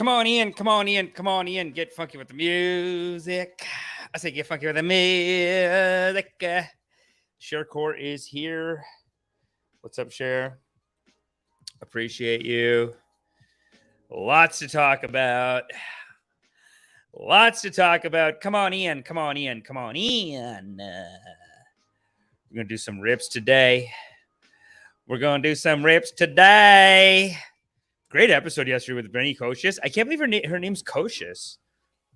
Come on in, come on in, come on in. Get funky with the music. I say get funky with the music. ShareCore is here. What's up, Share? Appreciate you. Lots to talk about. Lots to talk about. Come on in, come on in, come on in. We're going to do some rips today. We're going to do some rips today. Great episode yesterday with Benny Kocius. I can't believe her name's Kocius.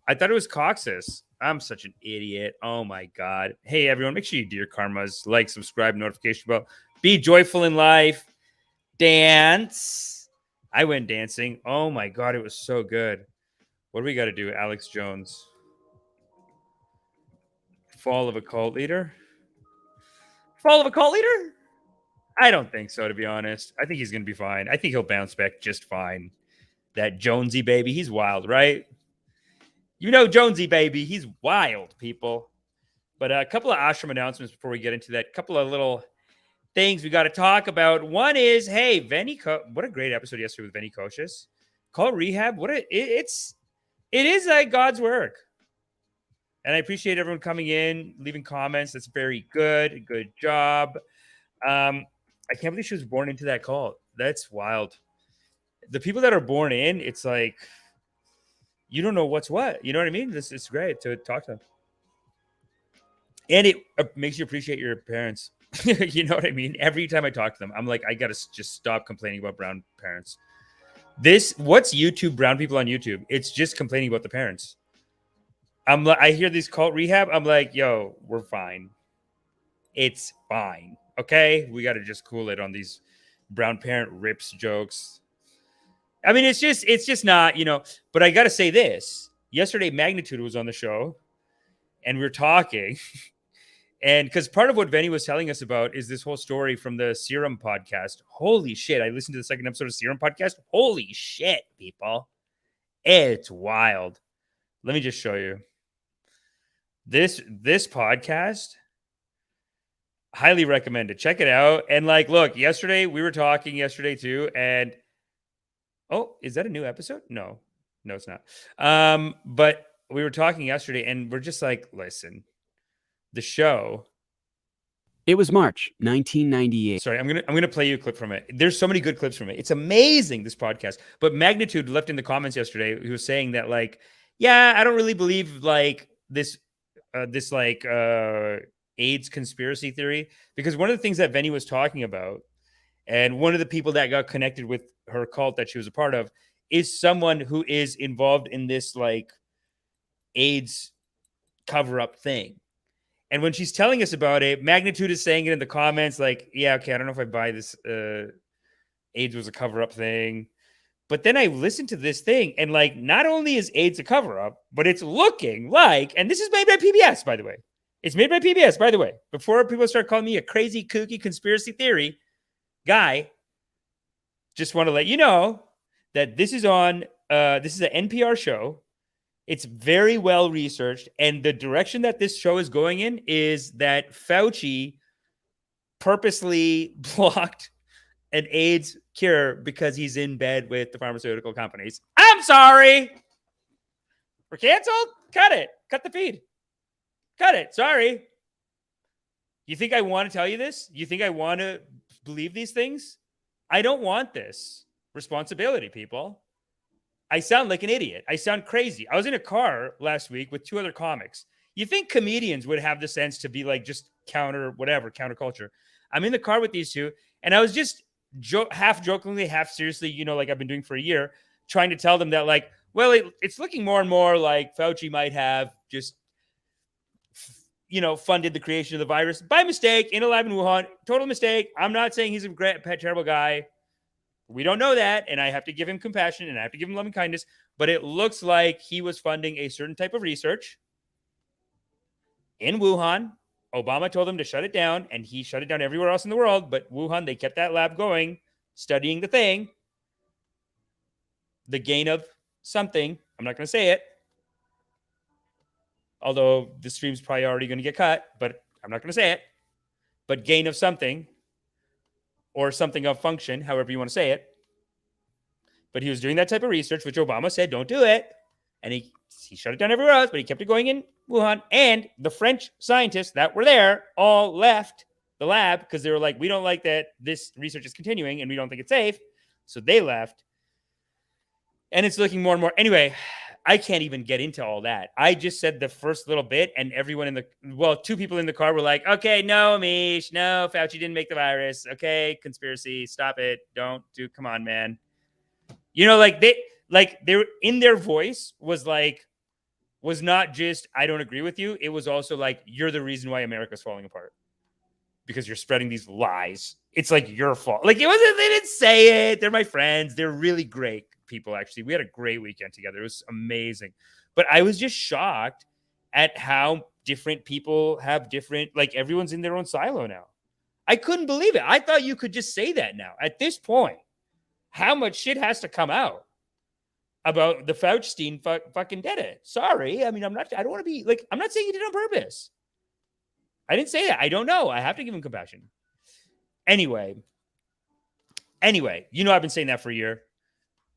I thought it was Coxus. I'm such an idiot. Oh, my God. Hey, everyone, make sure you do your karmas. Like, subscribe, notification bell. Be joyful in life. Dance. I went dancing. Oh, my God. It was so good. What do we got to do? Alex Jones. Fall of a cult leader? Fall of a cult leader? I don't think so, to be honest. I think he's going to be fine. I think he'll bounce back just fine. That Jonesy baby, he's wild, right? You know Jonesy baby, he's wild, people. But a couple of ashram announcements before we get into that. A couple of little things we got to talk about. One is, hey, what a great episode yesterday with Benny Kocius. Cult Rehab, it is like God's work. And I appreciate everyone coming in, leaving comments. That's very good. Good job. I can't believe she was born into that cult. That's wild. The people that are born in, it's like, you don't know what's what. You know what I mean? It's great to talk to them. And it makes you appreciate your parents. You know what I mean? Every time I talk to them, I'm like, I got to just stop complaining about brown parents. What's YouTube, brown people on YouTube? It's just complaining about the parents. I hear these cult rehab. I'm like, yo, we're fine. It's fine. Okay, we got to just cool it on these brown parent rips jokes. I mean, it's just not, but I got to say this. Yesterday, Magnitude was on the show and we were talking. And because part of what Benny was telling us about is this whole story from the Serum podcast. Holy shit. I listened to the second episode of Serum podcast. Holy shit, people. It's wild. Let me just show you. This podcast, highly recommend it. Check it out. And look, we were talking yesterday too. And is that a new episode? No, it's not. But we were talking yesterday and we're just like, listen, the show. It was March 1998. Sorry, I'm gonna play you a clip from it. There's so many good clips from it. It's amazing, this podcast. But Magnitude left in the comments yesterday, he was saying that I don't really believe this AIDS conspiracy theory, because one of the things that Benny was talking about, and one of the people that got connected with her cult that she was a part of, is someone who is involved in this AIDS cover-up thing. And when she's telling us about it, Magnitude is saying it in the comments, yeah, okay, I don't know if I buy this. AIDS was a cover-up thing. But then I listened to this thing, and not only is AIDS a cover-up, but it's looking and this is made by PBS, by the way. It's made by PBS, by the way. Before people start calling me a crazy, kooky conspiracy theory guy, just want to let you know that this is an NPR show. It's very well researched, and the direction that this show is going in is that Fauci purposely blocked an AIDS cure because he's in bed with the pharmaceutical companies. I'm sorry. We're canceled? Cut it. Cut the feed. Cut it. Sorry. You think I want to tell you this? You think I want to believe these things? I don't want this responsibility, people. I sound like an idiot. I sound crazy. I was in a car last week with two other comics. You think comedians would have the sense to be just counterculture. I'm in the car with these two, and I was just half jokingly, half seriously, I've been doing for a year, trying to tell them that it's looking more and more like Fauci might have just, funded the creation of the virus by mistake in a lab in Wuhan. Total mistake. I'm not saying he's a terrible guy. We don't know that. And I have to give him compassion and I have to give him loving kindness, but it looks like he was funding a certain type of research in Wuhan. Obama told him to shut it down, and he shut it down everywhere else in the world. But Wuhan, they kept that lab going, studying the thing. The gain of something. I'm not going to say it. Although the stream's probably already going to get cut, but I'm not going to say it. But gain of something, or something of function, however you want to say it. but he was doing that type of research, which Obama said, don't do it. And he shut it down everywhere else, but he kept it going in Wuhan. And the French scientists that were there all left the lab because they were like, we don't like that this research is continuing and we don't think it's safe. So they left. And it's looking more and more. Anyway, I can't even get into all that. I just said the first little bit, and everyone two people in the car were like, okay, no, Amish, no, Fauci didn't make the virus. Okay, conspiracy, stop it. Don't do, come on, man. You know, they were in their voice was not just, I don't agree with you. It was also like, you're the reason why America's falling apart because you're spreading these lies. It's like your fault. Like it wasn't, they didn't say it. They're my friends. They're really great people. Actually, we had a great weekend together. It was amazing. But I was just shocked at how different people have different, like everyone's in their own silo now. I couldn't believe it. I thought you could just say that now at this point. How much shit has to come out about the Fauci fucking did it? Sorry. I mean, I don't want to be like, I'm not saying he did it on purpose. I didn't say that. I don't know. I have to give him compassion. Anyway, you know, I've been saying that for a year.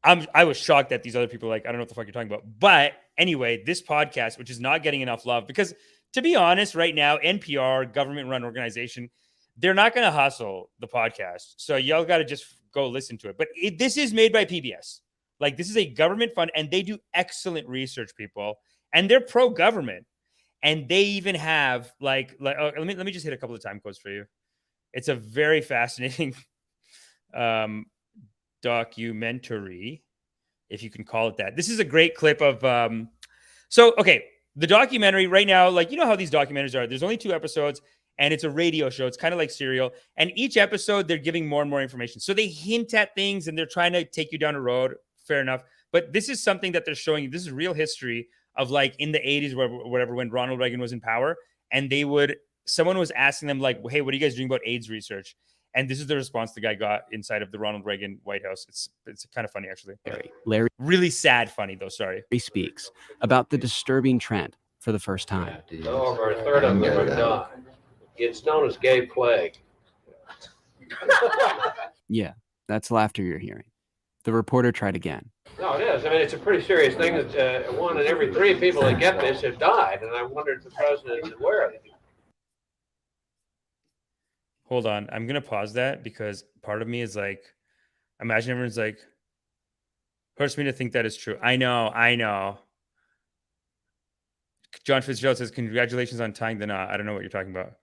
I was shocked that these other people are like, I don't know what the fuck you're talking about. But anyway, this podcast, which is not getting enough love, because to be honest, right now, NPR, government-run organization, they're not going to hustle the podcast. So y'all got to just go listen to it. But this is made by PBS. Like, this is a government fund, and they do excellent research, people. And they're pro-government. And they even have, let me just hit a couple of time codes for you. It's a very fascinating documentary, if you can call it that. This is a great clip of the documentary right now, like, you know how these documentaries are. There's only 2 episodes and it's a radio show. It's kind of like Serial, and each episode they're giving more and more information, so they hint at things and they're trying to take you down a road. Fair enough. But this is something that they're showing you. This is real history of, like, in the 80s or whatever, when Ronald Reagan was in power, and someone was asking them, like, hey, what are you guys doing about AIDS research? And this is the response the guy got inside of the Ronald Reagan White House. It's kind of funny, actually. Larry Really sad funny, though. Sorry. speaks about the disturbing trend for the first time. Over a third of them are done. It's known as gay plague. Yeah, that's laughter you're hearing. The reporter tried again. No, it is. I mean, it's a pretty serious thing that 1 in every 3 people that get this have died. And I wonder if the president is aware of it. Hold on. I'm going to pause that because part of me is like, imagine everyone's like, hurts me to think that is true. I know. John Fitzgerald says, congratulations on tying the knot. I don't know what you're talking about.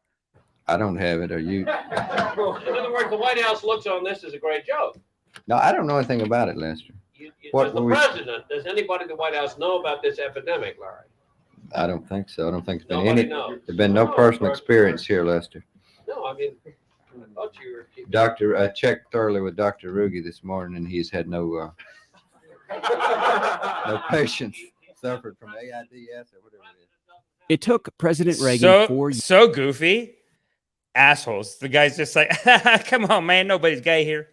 I don't have it. Are you? In other words, the White House looks on this as a great joke. No, I don't know anything about it, Lester. Does the president, does anybody in the White House know about this epidemic, Larry? I don't think so. I don't think there's Nobody been knows. there's been no personal experience here, Lester. No, I mean, I thought you were. Doctor, I checked thoroughly with Dr. Ruge this morning, and he's had no patients suffered from AIDS or whatever it is. It took President Reagan 4 years. So goofy. Assholes. The guy's just like, come on, man. Nobody's gay here.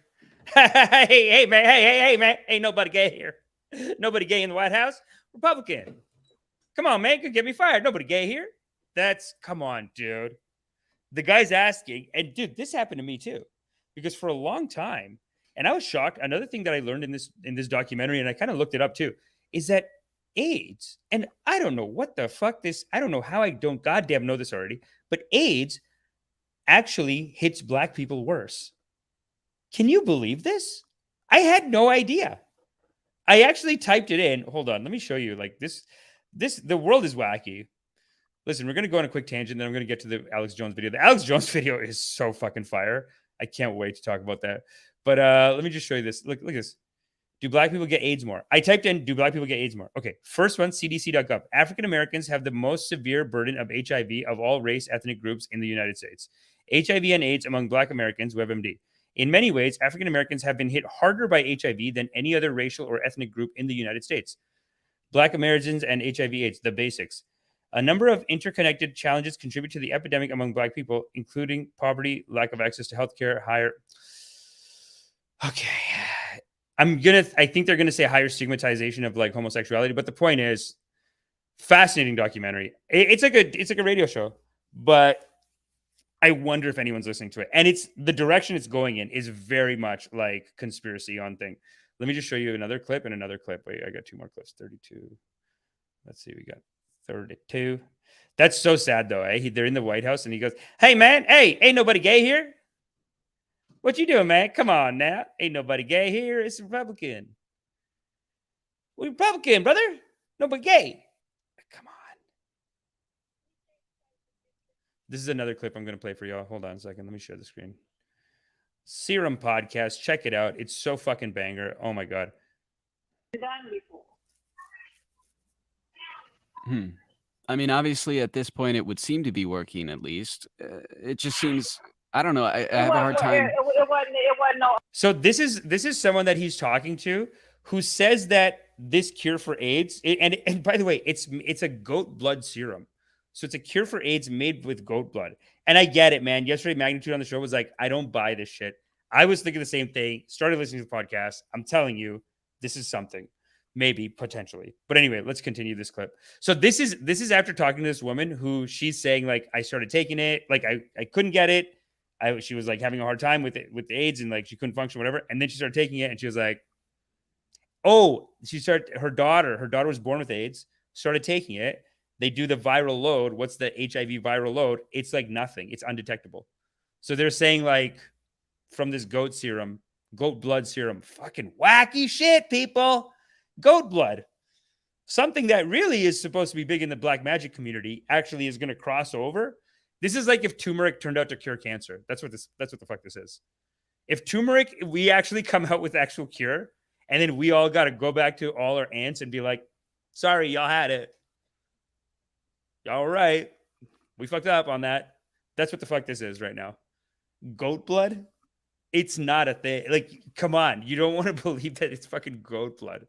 hey, man. Ain't nobody gay here. Nobody gay in the White House. Republican. Come on, man. Could get me fired. Nobody gay here. Come on, dude. The guy's asking, and dude, this happened to me too, because for a long time, and I was shocked. Another thing that I learned in this documentary, and I kind of looked it up too, is that AIDS, and I don't know what the fuck I don't know how I don't goddamn know this already, but AIDS actually hits Black people worse. Can you believe this? I had no idea. I actually typed it in. Hold on, let me show you. Like this, the world is wacky. Listen, we're going to go on a quick tangent, then I'm going to get to the Alex Jones video. The Alex Jones video is so fucking fire. I can't wait to talk about that. But let me just show you this. Look at this. Do Black people get AIDS more? I typed in, do Black people get AIDS more? Okay, first one, CDC.gov. African Americans have the most severe burden of HIV of all race ethnic groups in the United States. HIV and AIDS among Black Americans, WebMD. In many ways, African Americans have been hit harder by HIV than any other racial or ethnic group in the United States. Black Americans and HIV/AIDS, the basics. A number of interconnected challenges contribute to the epidemic among Black people, including poverty, lack of access to healthcare, Okay. I think they're going to say higher stigmatization of like homosexuality. But the point is, fascinating documentary. It's like a radio show, but I wonder if anyone's listening to it. And the direction it's going in is very much like conspiracy on thing. Let me just show you another clip and another clip. Wait, I got 2 more clips. 32. Let's see. We got 32. That's so sad though. Eh? They're in the White House and he goes, "Hey man, hey, ain't nobody gay here. What you doing, man? Come on now. Ain't nobody gay here. It's Republican. We Republican, brother. Nobody gay. Come on." This is another clip I'm going to play for y'all. Hold on a second. Let me share the screen. Serum podcast. Check it out. It's so fucking banger. Oh my God. I mean, obviously, at this point, it would seem to be working. At least, it just seems. I don't know. I have a hard time. It wasn't no. So this is someone that he's talking to who says that this cure for AIDS, and by the way, it's a goat blood serum. So it's a cure for AIDS made with goat blood. And I get it, man. Yesterday, Magnitude on the show was like, I don't buy this shit. I was thinking the same thing. Started listening to the podcast. I'm telling you, this is something. Maybe, potentially. But anyway, let's continue this clip. So this is after talking to this woman who she's saying, like, I started taking it. Like, I couldn't get it. She was like having a hard time with it, with the AIDS, and like she couldn't function, whatever. And then she started taking it and she was like, oh, her daughter was born with AIDS, started taking it. They do the viral load. What's the HIV viral load? It's like nothing. It's undetectable. So they're saying like from this goat blood serum, fucking wacky shit, people. Goat blood. Something that really is supposed to be big in the black magic community actually is going to cross over. This is like if turmeric turned out to cure cancer. That's what the fuck this is. If turmeric, we actually come out with actual cure, and then we all got to go back to all our aunts and be like, sorry, y'all had it. All right. We fucked up on that. That's what the fuck this is right now. Goat blood? It's not a thing. Like, come on. You don't want to believe that it's fucking goat blood.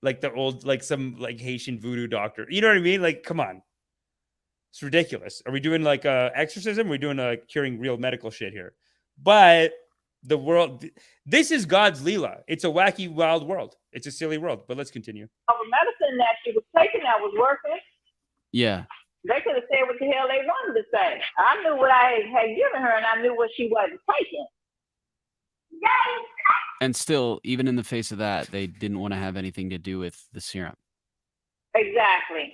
Like the old, like some like Haitian voodoo doctor. You know what I mean? Like, come on. It's ridiculous. Are we doing like exorcism? Are we doing curing real medical shit here? But the world, this is God's Leela. It's a wacky, wild world. It's a silly world. But let's continue. The medicine that she was taking that was working. Yeah. They could have said what the hell they wanted to say. I knew what I had given her, and I knew what she wasn't taking. And still, even in the face of that, they didn't want to have anything to do with the serum. Exactly.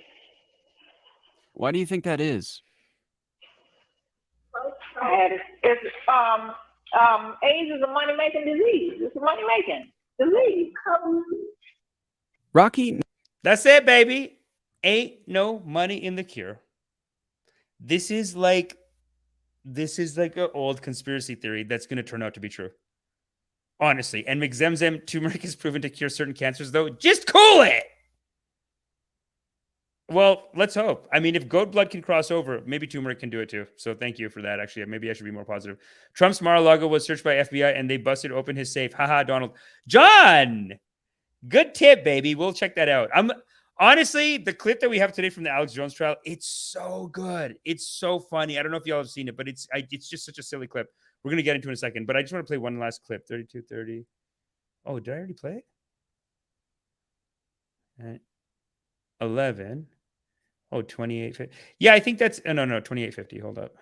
Why do you think that is? AIDS is a money-making disease. It's a money-making disease. Rocky. That's it, baby. Ain't no money in the cure. This is like an old conspiracy theory that's going to turn out to be true. Honestly. And McZemzem turmeric is proven to cure certain cancers, though. Just cool it. Well, let's hope. I mean, if goat blood can cross over, maybe turmeric can do it too. So thank you for that. Actually, maybe I should be more positive. Trump's Mar-a-Lago was searched by FBI and they busted open his safe. Haha, Donald. John! Good tip, baby. We'll check that out. Honestly, the clip that we have today from the Alex Jones trial, it's so good. It's so funny. I don't know if y'all have seen it, but it's just such a silly clip. We're going to get into it in a second, but I just want to play one last clip. 32:30. Oh, did I already play it? At 11. Oh, 28:50. Yeah, I think that's, no, 28:50. Hold up.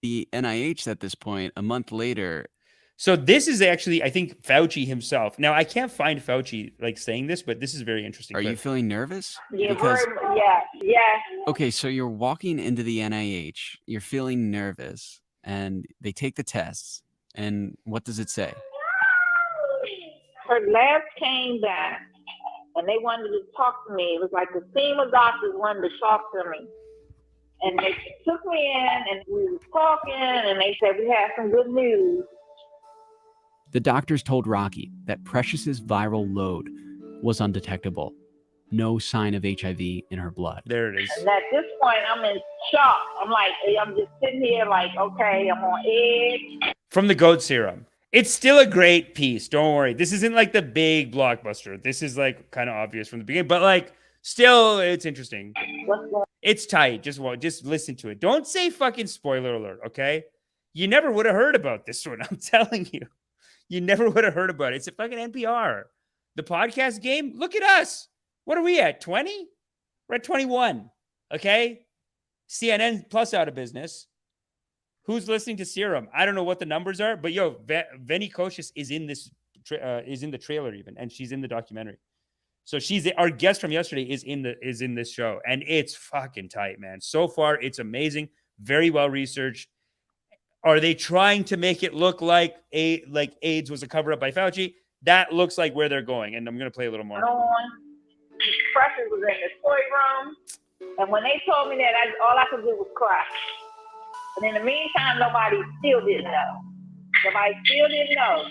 The NIH at this point, a month later. So this is actually, I think, Fauci himself. Now, I can't find Fauci like saying this, but this is very interesting. Are you feeling nervous? Yeah, Because, yeah. okay, so you're walking into the NIH, you're feeling nervous, and they take the tests. And what does it say? Her labs came back, and they wanted to talk to me. It was like the team of doctors wanted to talk to me. And they took me in, and we were talking, and they said, we have some good news. The doctors told Rocky that Precious's viral load was undetectable. No sign of HIV in her blood. There it is. And at this point, I'm in shock. I'm just sitting here like, okay, I'm on edge. From the goat serum. It's still a great piece. Don't worry. This isn't like the big blockbuster. This is like kind of obvious from the beginning, but like still it's interesting. It's tight. Just listen to it. Don't say fucking spoiler alert, okay? You never would have heard about this one. I'm telling you. You never would have heard about it. It's a fucking NPR. The podcast game, look at us. What are we at, 20? We're at 21, okay? CNN Plus out of business. Who's listening to Serum? I don't know what the numbers are, but yo, Veni Kocious is in this is in the trailer even, and she's in the documentary. So she's our guest from yesterday is in this show, and it's fucking tight, man. So far, it's amazing, very well researched. Are they trying to make it look like AIDS was a cover up by Fauci? That looks like where they're going, and I'm gonna play a little more. Precious was in the toy room, and when they told me that, all I could do was cry. But in the meantime, nobody still didn't know. Nobody still didn't know.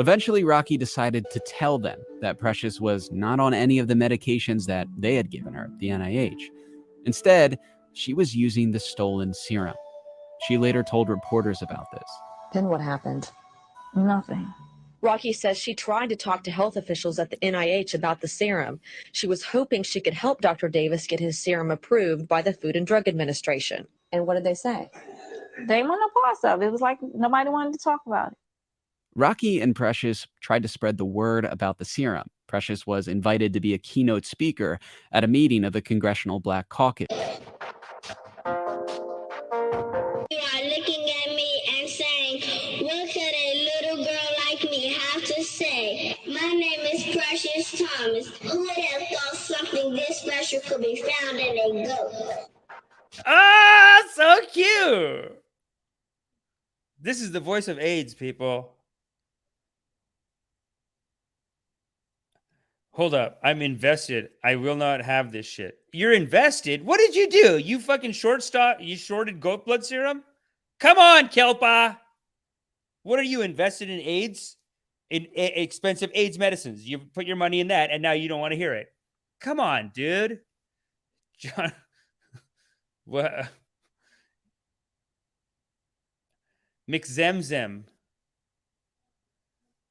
Eventually, Rocky decided to tell them that Precious was not on any of the medications that they had given her, the NIH. Instead, she was using the stolen serum. She later told reporters about this. Then what happened? Nothing. Rocky says she tried to talk to health officials at the NIH about the serum. She was hoping she could help Dr. Davis get his serum approved by the Food and Drug Administration. And what did they say? They weren't a part of it. It was like nobody wanted to talk about it. Rocky and Precious tried to spread the word about the serum. Precious was invited to be a keynote speaker at a meeting of the Congressional Black Caucus. You are looking at me and saying, what could a little girl like me have to say? My name is Precious Thomas. Who would have thought something this special could be found in a goat? Ah, so cute. This is the voice of AIDS, people. Hold up. I'm invested. I will not have this shit. You're invested? What did you do? You fucking you shorted goat blood serum? Come on, Kelpa. What are you invested in AIDS? In expensive AIDS medicines. You put your money in that, and now you don't want to hear it. Come on, dude. John. What? McZemzem.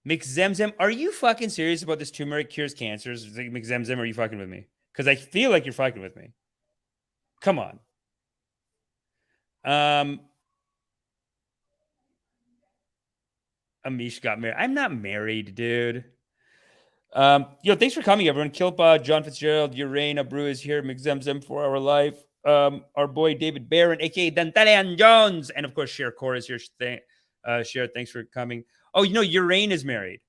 McZemzem, are you fucking serious about this turmeric cures cancers? Like, McZemzem, are you fucking with me? Because I feel like you're fucking with me. Come on. Amish got married. I'm not married, dude. Thanks for coming, everyone. Kilpa, John Fitzgerald, Urena Brew is here. McZemzem for our life. Our boy David Barron, aka Dantalian Jones, and of course Cher Core is here. Cher, thanks for coming. Oh, Urain is married.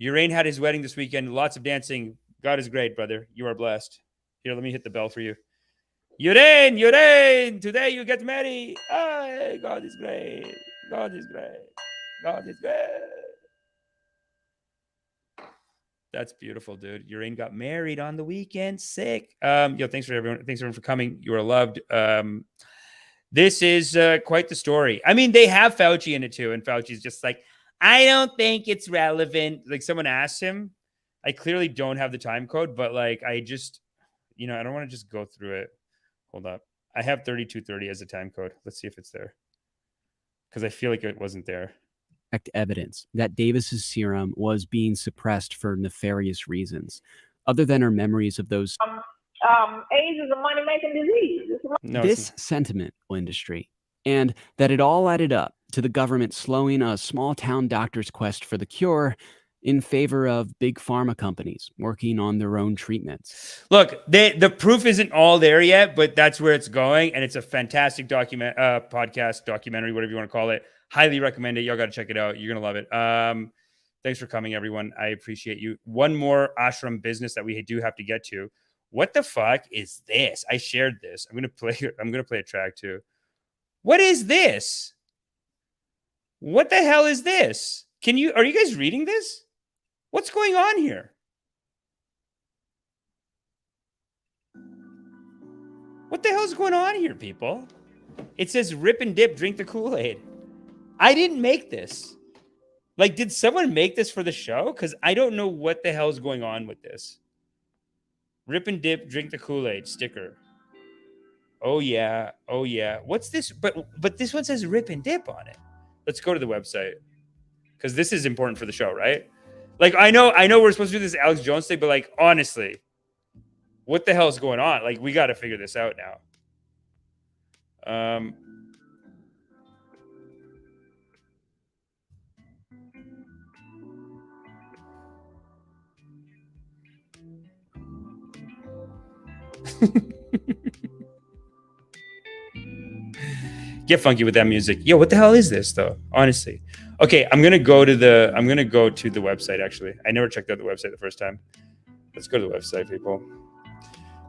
Urain had his wedding this weekend. Lots of dancing. God is great, brother. You are blessed. Here, let me hit the bell for you. Urain, today you get married. Oh, God is great. God is great. God is great. That's beautiful, dude. Urain got married on the weekend. Sick. Thanks everyone for coming. You are loved. This is quite the story. I mean, they have Fauci in it too, and Fauci's just like, I don't think it's relevant. Like, someone asked him. I clearly don't have the time code, but like, I just, I don't want to just go through it. Hold up. I have 3230 as a time code. Let's see if it's there. Because I feel like it wasn't there. Evidence that Davis's serum was being suppressed for nefarious reasons, other than her memories of those. AIDS is a money-making disease. This sentiment industry, and that it all added up to the government slowing a small-town doctor's quest for the cure in favor of big pharma companies working on their own treatments. Look, the proof isn't all there yet, but that's where it's going, and it's a fantastic podcast, documentary, whatever you want to call it. Highly recommend it. Y'all got to check it out. You're going to love it. Thanks for coming, everyone. I appreciate you. One more ashram business that we do have to get to. What the fuck is this? I shared this. I'm going to play a track too. What is this? What the hell is this? Are you guys reading this? What's going on here? What the hell is going on here, people? It says rip and dip, drink the Kool-Aid. I didn't make this. Like, did someone make this for the show? Because I don't know what the hell is going on with this. Rip and dip, drink the Kool-Aid sticker. Oh yeah. Oh yeah. What's this? But this one says rip and dip on it. Let's go to the website. Because this is important for the show, right? Like, I know we're supposed to do this Alex Jones thing, but like, honestly, what the hell is going on? Like, we got to figure this out now. Get funky with that music. Yo, what the hell is this though? Honestly. Okay, I'm gonna go to the website actually. I never checked out the website the first time. Let's go to the website, people.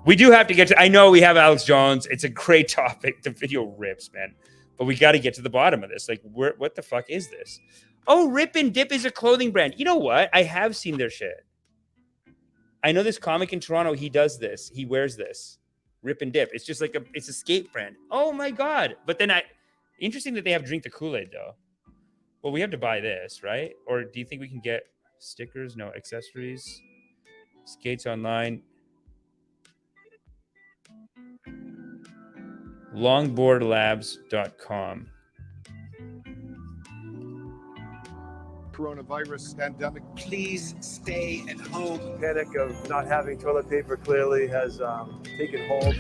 We do have to get to, I know we have Alex Jones. It's a great topic. The video rips, man. But we got to get to the bottom of this. Like, what the fuck is this? Oh, Rip and Dip is a clothing brand. You know what? I have seen their shit. I know this comic in Toronto. He does this. He wears this. Rip and Dip. It's just like it's a skate brand. Oh my God. But then interesting that they have Drink the Kool-Aid though. Well, we have to buy this, right? Or do you think we can get stickers? No, accessories. Skates online. Longboardlabs.com. Coronavirus pandemic. Please stay at home. Panic of not having toilet paper clearly has taken hold.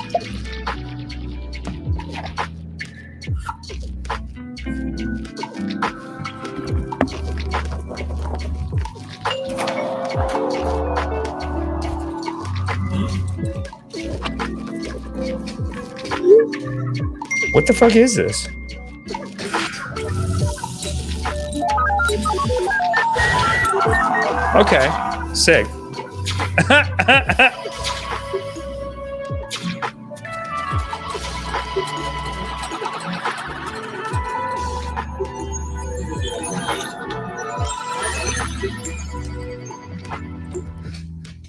What the fuck is this? Okay, sick.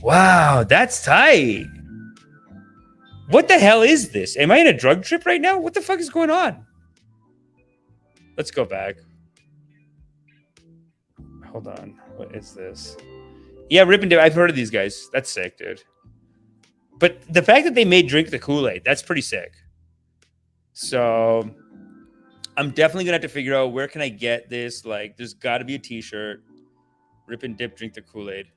Wow, that's tight. What the hell is this? Am I in a drug trip right now? What the fuck is going on? Let's go back. Hold on. What is this? Yeah, Rip and Dip. I've heard of these guys. That's sick, dude. But the fact that they made Drink the Kool-Aid, that's pretty sick. So I'm definitely going to have to figure out where can I get this. Like, there's got to be a t-shirt. Rip and Dip, Drink the Kool-Aid.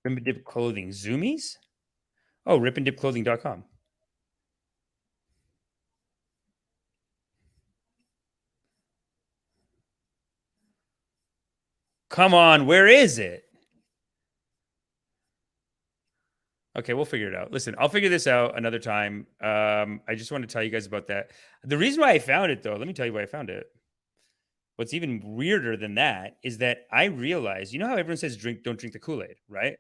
Rip and Dip clothing. Zoomies? Oh, ripandipclothing.com. Come on, where is it? Okay, we'll figure it out. Listen, I'll figure this out another time. I just want to tell you guys about that. The reason why I found it, though, let me tell you why I found it. What's even weirder than that is that I realized, you know how everyone says don't drink the Kool-Aid, right?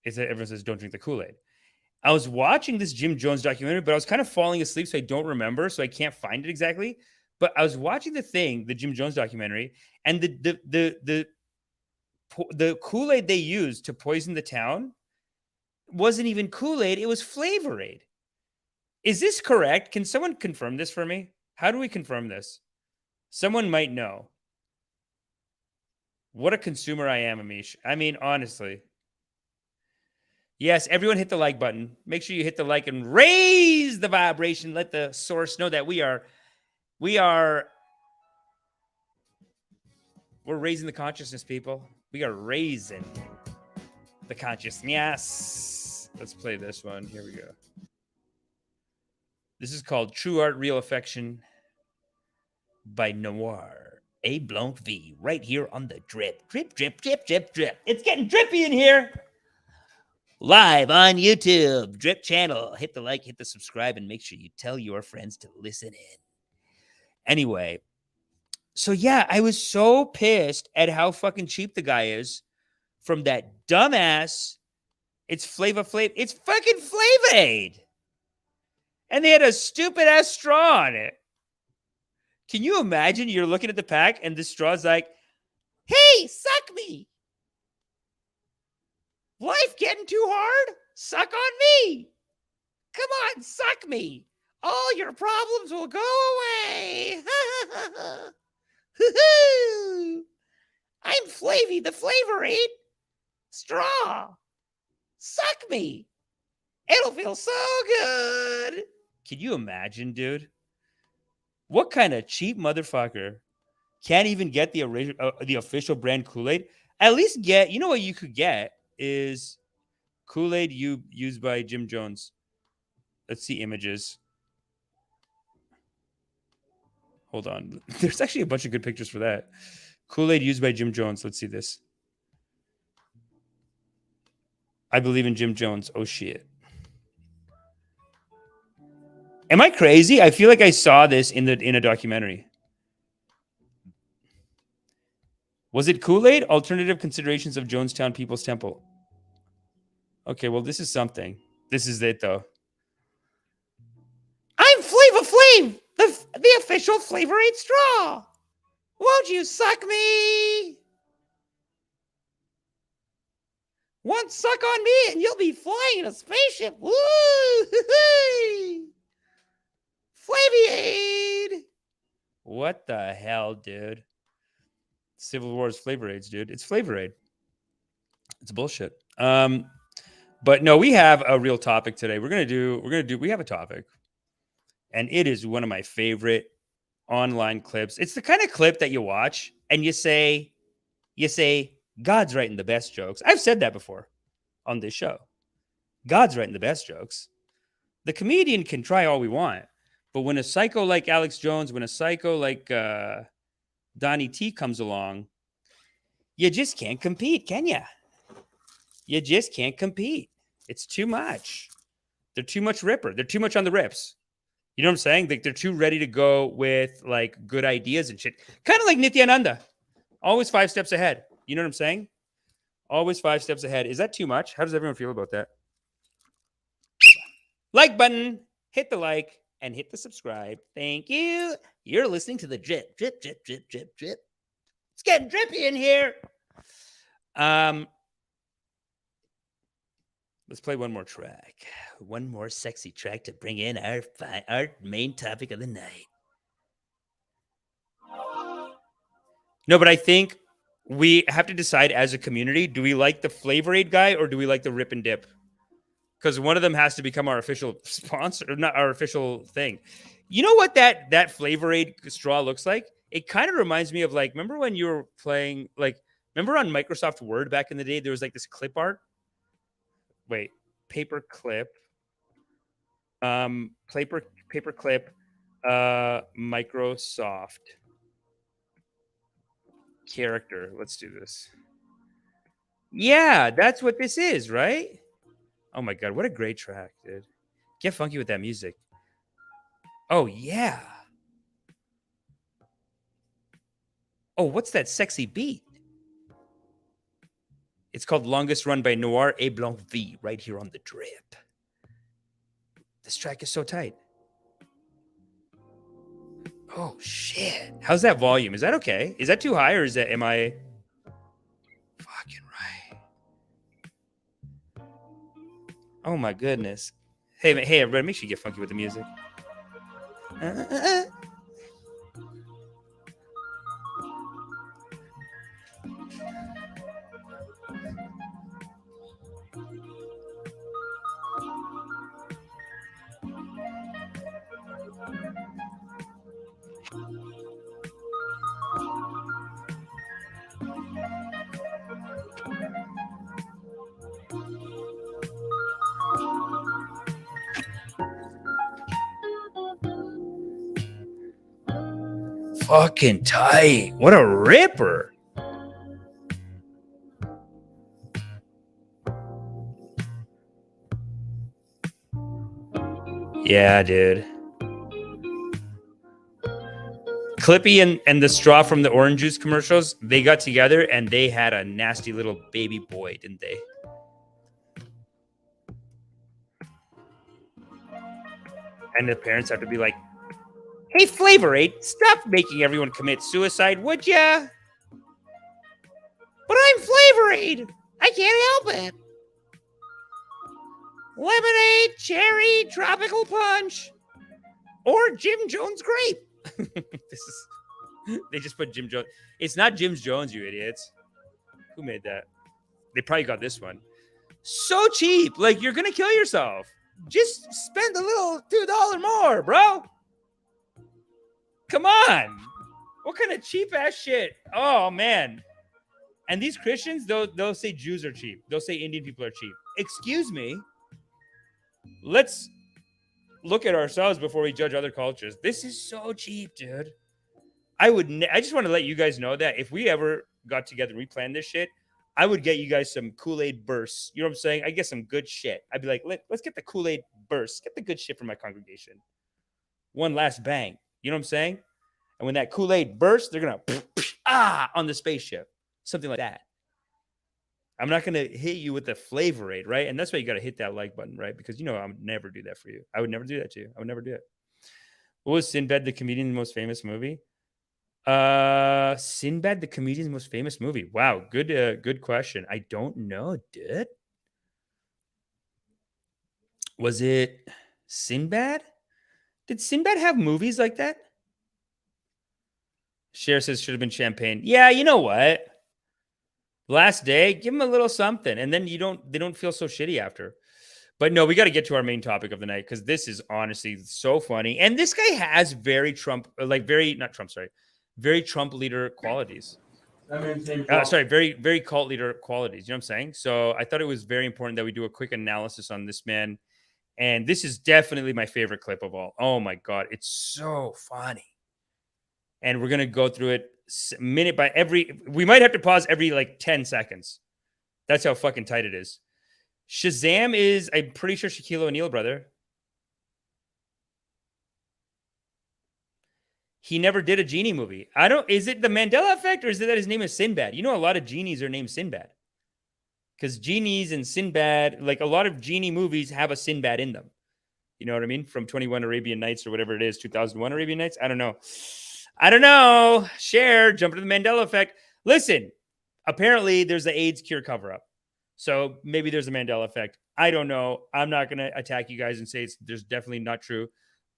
Is that everyone says don't drink the Kool-Aid. I was watching this Jim Jones documentary, but I was kind of falling asleep, so I don't remember, so I can't find it exactly. But I was watching the Jim Jones documentary, and the Kool-Aid they used to poison the town wasn't even Kool-Aid, it was Flavor Aid. Is this correct? Can someone confirm this for me? How do we confirm this? Someone might know. What a consumer I am, Amish. I mean, honestly. Yes, everyone hit the like button. Make sure you hit the like and raise the vibration. Let the source know that we're raising the consciousness, people. We are raising the consciousness. Let's play this one. Here we go. This is called True Art, Real Affection by Noir. A Blanc V right here on the drip. Drip, drip, drip, drip, drip. It's getting drippy in here. Live on YouTube, Drip channel. Hit the like, hit the subscribe, and make sure you tell your friends to listen in. Anyway, so yeah, I was so pissed at how fucking cheap the guy is from that dumbass. It's Flavor Flav. It's fucking Flavor Aid. And they had a stupid ass straw on it. Can you imagine you're looking at the pack and the straw's like, hey, suck me. Life getting too hard? Suck on me. Come on, suck me. All your problems will go away. I'm Flavy, the Flavor Aid. Straw. Suck me. It'll feel so good. Can you imagine, dude? What kind of cheap motherfucker can't even get the official brand Kool-Aid? At least get, you know what you could get is Kool-Aid used by Jim Jones. Let's see images. Hold on. There's actually a bunch of good pictures for that. Kool-Aid used by Jim Jones. Let's see this. I believe in Jim Jones. Oh shit. Am I crazy? I feel like I saw this in a documentary. Was it Kool-Aid? Alternative considerations of Jonestown People's Temple. Okay, well, this is something. This is it, though. I'm Flava Flav, the official Flavor Aid straw. Won't you suck me? One suck on me and you'll be flying in a spaceship. Woo! Flavy-Aid! What the hell, dude? Civil War is Flavor Aids, dude. It's Flavor Aid. It's bullshit. But no, we have a real topic today. We have a topic. And it is one of my favorite online clips. It's the kind of clip that you watch and you say, God's writing the best jokes. I've said that before on this show. God's writing the best jokes. The comedian can try all we want, but when a psycho like Alex Jones, when a psycho like Donnie T comes along, you just can't compete, can you? You just can't compete. It's too much. They're too much ripper. They're too much on the rips. You know what I'm saying? They're too ready to go with like good ideas and shit. Kind of like Nityananda. Always 5 steps ahead. You know what I'm saying? Always 5 steps ahead. Is that too much? How does everyone feel about that? Like button. Hit the like and hit the subscribe. Thank you. You're listening to the drip, drip, drip, drip, drip, drip. It's getting drippy in here. Let's play one more track. One more sexy track to bring in our main topic of the night. No, but I think we have to decide as a community, do we like the Flavor Aid guy or do we like the Rip and Dip? Because one of them has to become our official sponsor, not our official thing. You know what that Flavor Aid straw looks like? It kind of reminds me of like, remember when you were playing, like, remember on Microsoft Word back in the day, there was like this clip art? Wait, paper clip, Microsoft character. Let's do this. Yeah, that's what this is, right? Oh my God, what a great track, dude. Get funky with that music. Oh yeah. Oh, what's that sexy beat? It's called Longest Run by Noir et Blanc V, right here on the drip. This track is so tight. Oh, shit. How's that volume? Is that okay? Is that too high or am I fucking right? Oh, my goodness. Hey, everybody, make sure you get funky with the music. Fucking tight. What a ripper. Yeah, dude. Clippy and the straw from the orange juice commercials, they got together and they had a nasty little baby boy, didn't they? And the parents have to be like, hey, Flavor Aid, stop making everyone commit suicide, would ya? But I'm Flavor Aid. I can't help it. Lemonade, cherry, tropical punch, or Jim Jones grape. They just put Jim Jones. It's not Jim Jones, you idiots. Who made that? They probably got this one. So cheap. Like, you're going to kill yourself. Just spend a little $2 more, bro. Come on. What kind of cheap ass shit? Oh, man. And these Christians, they'll say Jews are cheap. They'll say Indian people are cheap. Excuse me. Let's look at ourselves before we judge other cultures. This is so cheap, dude. I just want to let you guys know that if we ever got together and we planned this shit, I would get you guys some Kool-Aid bursts. You know what I'm saying? I get some good shit. I'd be like, let's get the Kool-Aid bursts. Get the good shit from my congregation. One last bang. You know what I'm saying? And when that Kool-Aid bursts, they're going to on the spaceship. Something like that. I'm not going to hit you with the flavor aid, right? And that's why you got to hit that like button, right? Because I would never do that for you. I would never do that to you. I would never do it. What was Sinbad the Comedian's most famous movie? Sinbad the Comedian's most famous movie. Wow, good question. I don't know, dude. Was it Sinbad? Did Sinbad have movies like that? Cher says should have been champagne. Yeah, you know what? Last day, give them a little something, and then they don't feel so shitty after. But no, we got to get to our main topic of the night because this is honestly so funny. And this guy has very Trump leader qualities. Very cult leader qualities. You know what I'm saying? So I thought it was very important that we do a quick analysis on this man. And this is definitely my favorite clip of all. Oh my God, it's so funny. And we're going to go through it minute by we might have to pause every like 10 seconds. That's how fucking tight it is. Shazam is, I'm pretty sure, Shaquille O'Neal, brother. He never did a genie movie. Is it the Mandela effect or is it that his name is Sinbad? A lot of genies are named Sinbad. Because genies and Sinbad, like a lot of genie movies have a Sinbad in them. You know what I mean? From 21 Arabian Nights or whatever it is, 2001 Arabian Nights. I don't know. Cher, jump to the Mandela effect. Listen, apparently there's the AIDS cure cover-up. So maybe there's a Mandela effect. I don't know. I'm not going to attack you guys and say there's definitely not true.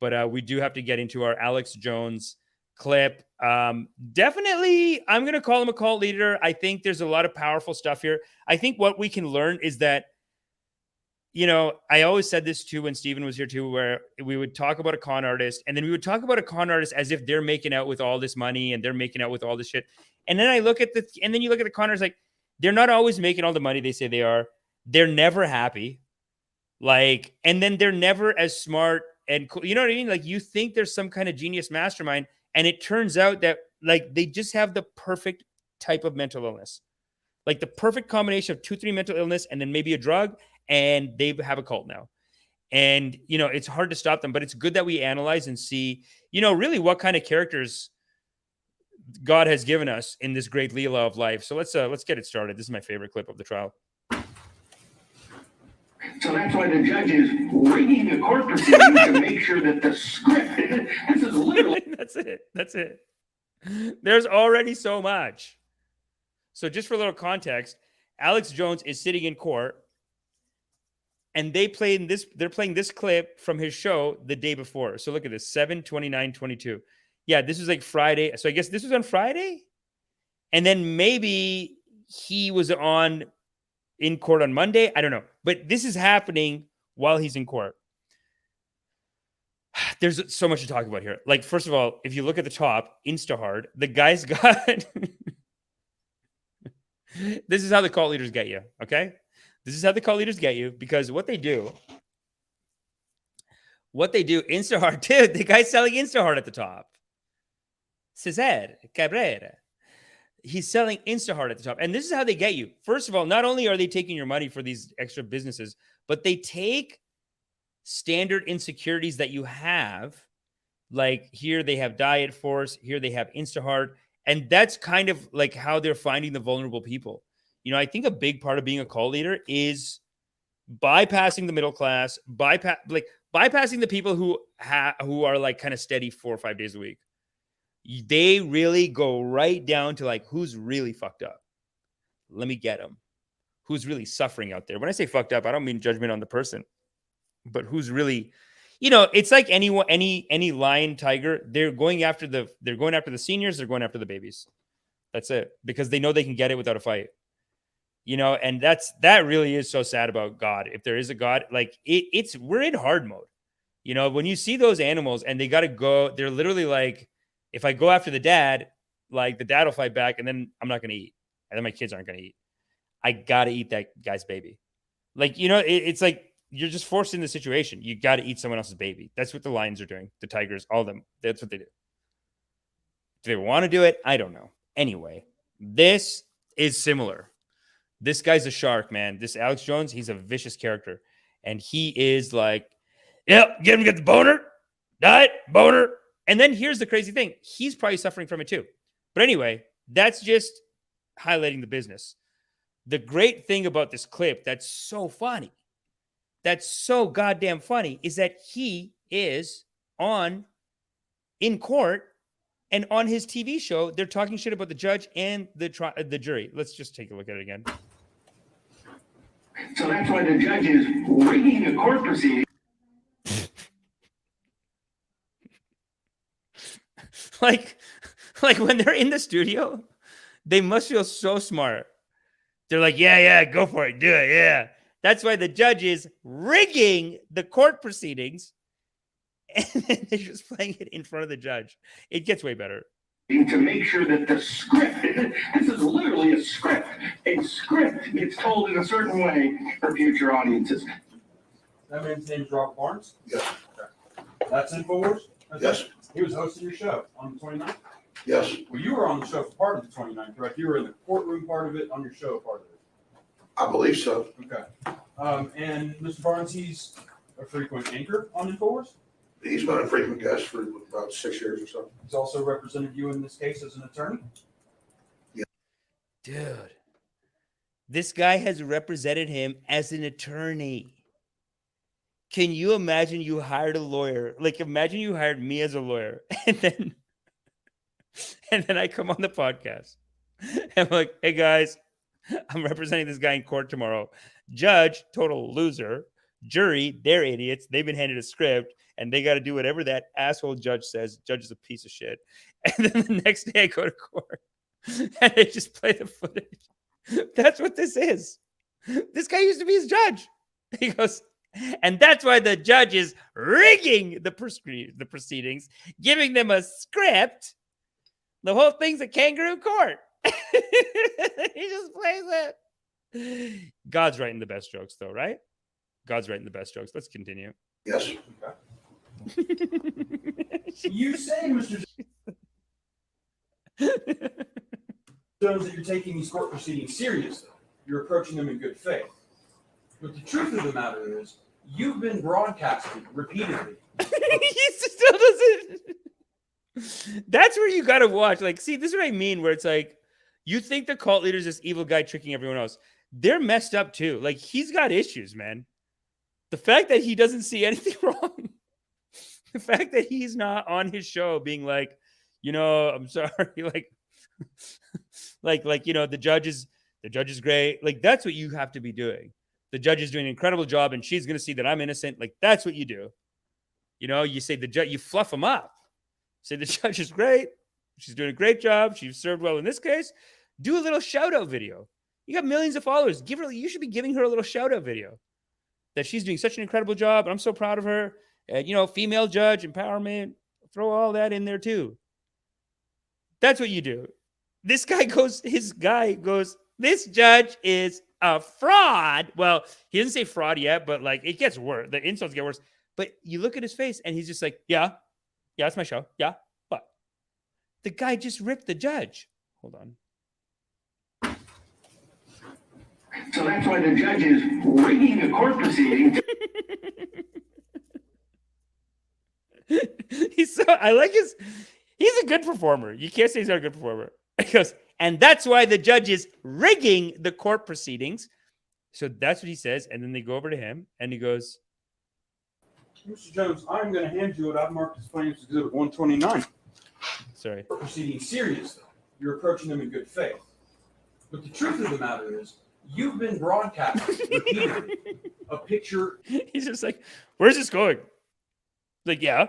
But we do have to get into our Alex Jones clip. Definitely, I'm going to call him a cult leader. I think there's a lot of powerful stuff here. I think what we can learn is that, I always said this too when Steven was here too, where we would talk about a con artist and then we would talk about a con artist as if they're making out with all this money and they're making out with all this shit. And then you look at the con artists, like, they're not always making all the money they say they are. They're never happy. Like, and then they're never as smart and cool. You know what I mean? Like, you think there's some kind of genius mastermind, and it turns out that, like, they just have the perfect type of mental illness. Like, the perfect combination of 2-3 mental illness and then maybe a drug, and they have a cult now. And, it's hard to stop them, but it's good that we analyze and see, really what kind of characters God has given us in this great Leela of life. So let's get it started. This is my favorite clip of the trial. So that's why the judge is rigging the court proceedings to make sure that the script, this is literally... That's it. There's already so much. So just for a little context, Alex Jones is sitting in court and they're playing this clip from his show the day before. So look at this, 7/29/22. Yeah, this was like Friday. So I guess this was on Friday. And then maybe he was in court on Monday. I don't know. But this is happening while he's in court. There's so much to talk about here. Like, first of all, if you look at the top, Instahard, the guy's got... This is how the cult leaders get you, okay? This is how the cult leaders get you, because what they do, Instahard, dude, the guy's selling Instahard at the top. Cesar Cabrera. He's selling Instahard at the top. And this is how they get you. First of all, not only are they taking your money for these extra businesses, but they take standard insecurities that you have. Like, here they have Diet Force, here they have Instahard. And that's kind of like how they're finding the vulnerable people. I think a big part of being a cult leader is bypassing the middle class, bypassing the people who are like kind of steady 4 or 5 days a week. They really go right down to like, who's really fucked up. Let me get them. Who's really suffering out there? When I say fucked up, I don't mean judgment on the person, but who's really, it's like any lion, tiger. They're going after the seniors. They're going after the babies. That's it, because they know they can get it without a fight. And that really is so sad about God. If there is a God, like we're in hard mode. When you see those animals and they got to go, they're literally like, if I go after the dad, like the dad will fight back and then I'm not going to eat. And then my kids aren't going to eat. I got to eat that guy's baby. Like, it's like you're just forced in the situation. You got to eat someone else's baby. That's what the lions are doing. The tigers, all of them. That's what they do. Do they want to do it? I don't know. Anyway, this is similar. This guy's a shark, man. This Alex Jones, he's a vicious character. And he is like, yep, get him, get the boner, diet, boner. And then here's the crazy thing. He's probably suffering from it too. But anyway, that's just highlighting the business. The great thing about this clip that's so funny, that's so goddamn funny, is that he is in court, and on his TV show, they're talking shit about the judge and the jury. Let's just take a look at it again. So that's why the judge is rigging a court proceeding. like when they're in the studio, they must feel so smart. They're like, yeah, go for it, do it, yeah. That's why the judge is rigging the court proceedings, and then they're just playing it in front of the judge. It gets way better. To make sure that the script, this is literally a script gets told in a certain way for future audiences. That man's name's Robert Barnes? Yes. Okay. That's InfoWars? Yes. He was hosting your show on the 29th? Yes. Well, you were on the show for part of the 29th, correct? You were in the courtroom part of it, on your show part of it. I believe so. Okay. And Mr. Barnes, he's a frequent anchor on InfoWars? He's been a frequent guest for about 6 years or so. He's also represented you in this case as an attorney? Yeah. Dude, this guy has represented him as an attorney. Can you imagine you hired a lawyer? Like, imagine you hired me as a lawyer, and then I come on the podcast. I'm like, hey guys, I'm representing this guy in court tomorrow. Judge, total loser. Jury, they're idiots. They've been handed a script, and they got to do whatever that asshole judge says. Judge is a piece of shit. And then the next day I go to court, and they just play the footage. That's what this is. This guy used to be his judge. He goes, and that's why the judge is rigging the proceedings, giving them a script. The whole thing's a kangaroo court. He just plays it. God's writing the best jokes, though, right? God's writing the best jokes. Let's continue. Yes. You say, Mr. Jones, that you're taking these court proceedings serious, though. You're approaching them in good faith. But the truth of the matter is, you've been broadcasting repeatedly. He still doesn't. That's where you got to watch. Like, see, this is what I mean, where it's like, you think the cult leader is this evil guy tricking everyone else. They're messed up too. Like, he's got issues, man. The fact that he doesn't see anything wrong. The fact that he's not on his show being like, I'm sorry. like, the judge is great. Like, that's what you have to be doing. The judge is doing an incredible job, and she's going to see that I'm innocent. Like, that's what you do. You say the judge, you fluff him up. Say the judge is great. She's doing a great job. She's served well in this case. Do a little shout out video. You got millions of followers. You should be giving her a little shout out video that she's doing such an incredible job. And I'm so proud of her. Female judge empowerment. Throw all that in there too. That's what you do. This guy goes, this judge is a fraud. Well, he doesn't say fraud yet, but like it gets worse. The insults get worse. But you look at his face and he's just like, yeah, it's my show. Yeah. What? The guy just ripped the judge. Hold on. So that's why the judge is rigging a court proceeding. He's a good performer. You can't say he's not a good performer. He goes, and that's why the judge is rigging the court proceedings. So that's what he says. And then they go over to him and he goes, Mr. Jones, I'm going to hand you what I've marked as Plaintiff's Exhibit 129. Sorry. Proceeding serious, though. You're approaching them in good faith. But the truth of the matter is, you've been broadcasting repeatedly a picture. He's just like, where's this going? Like, yeah,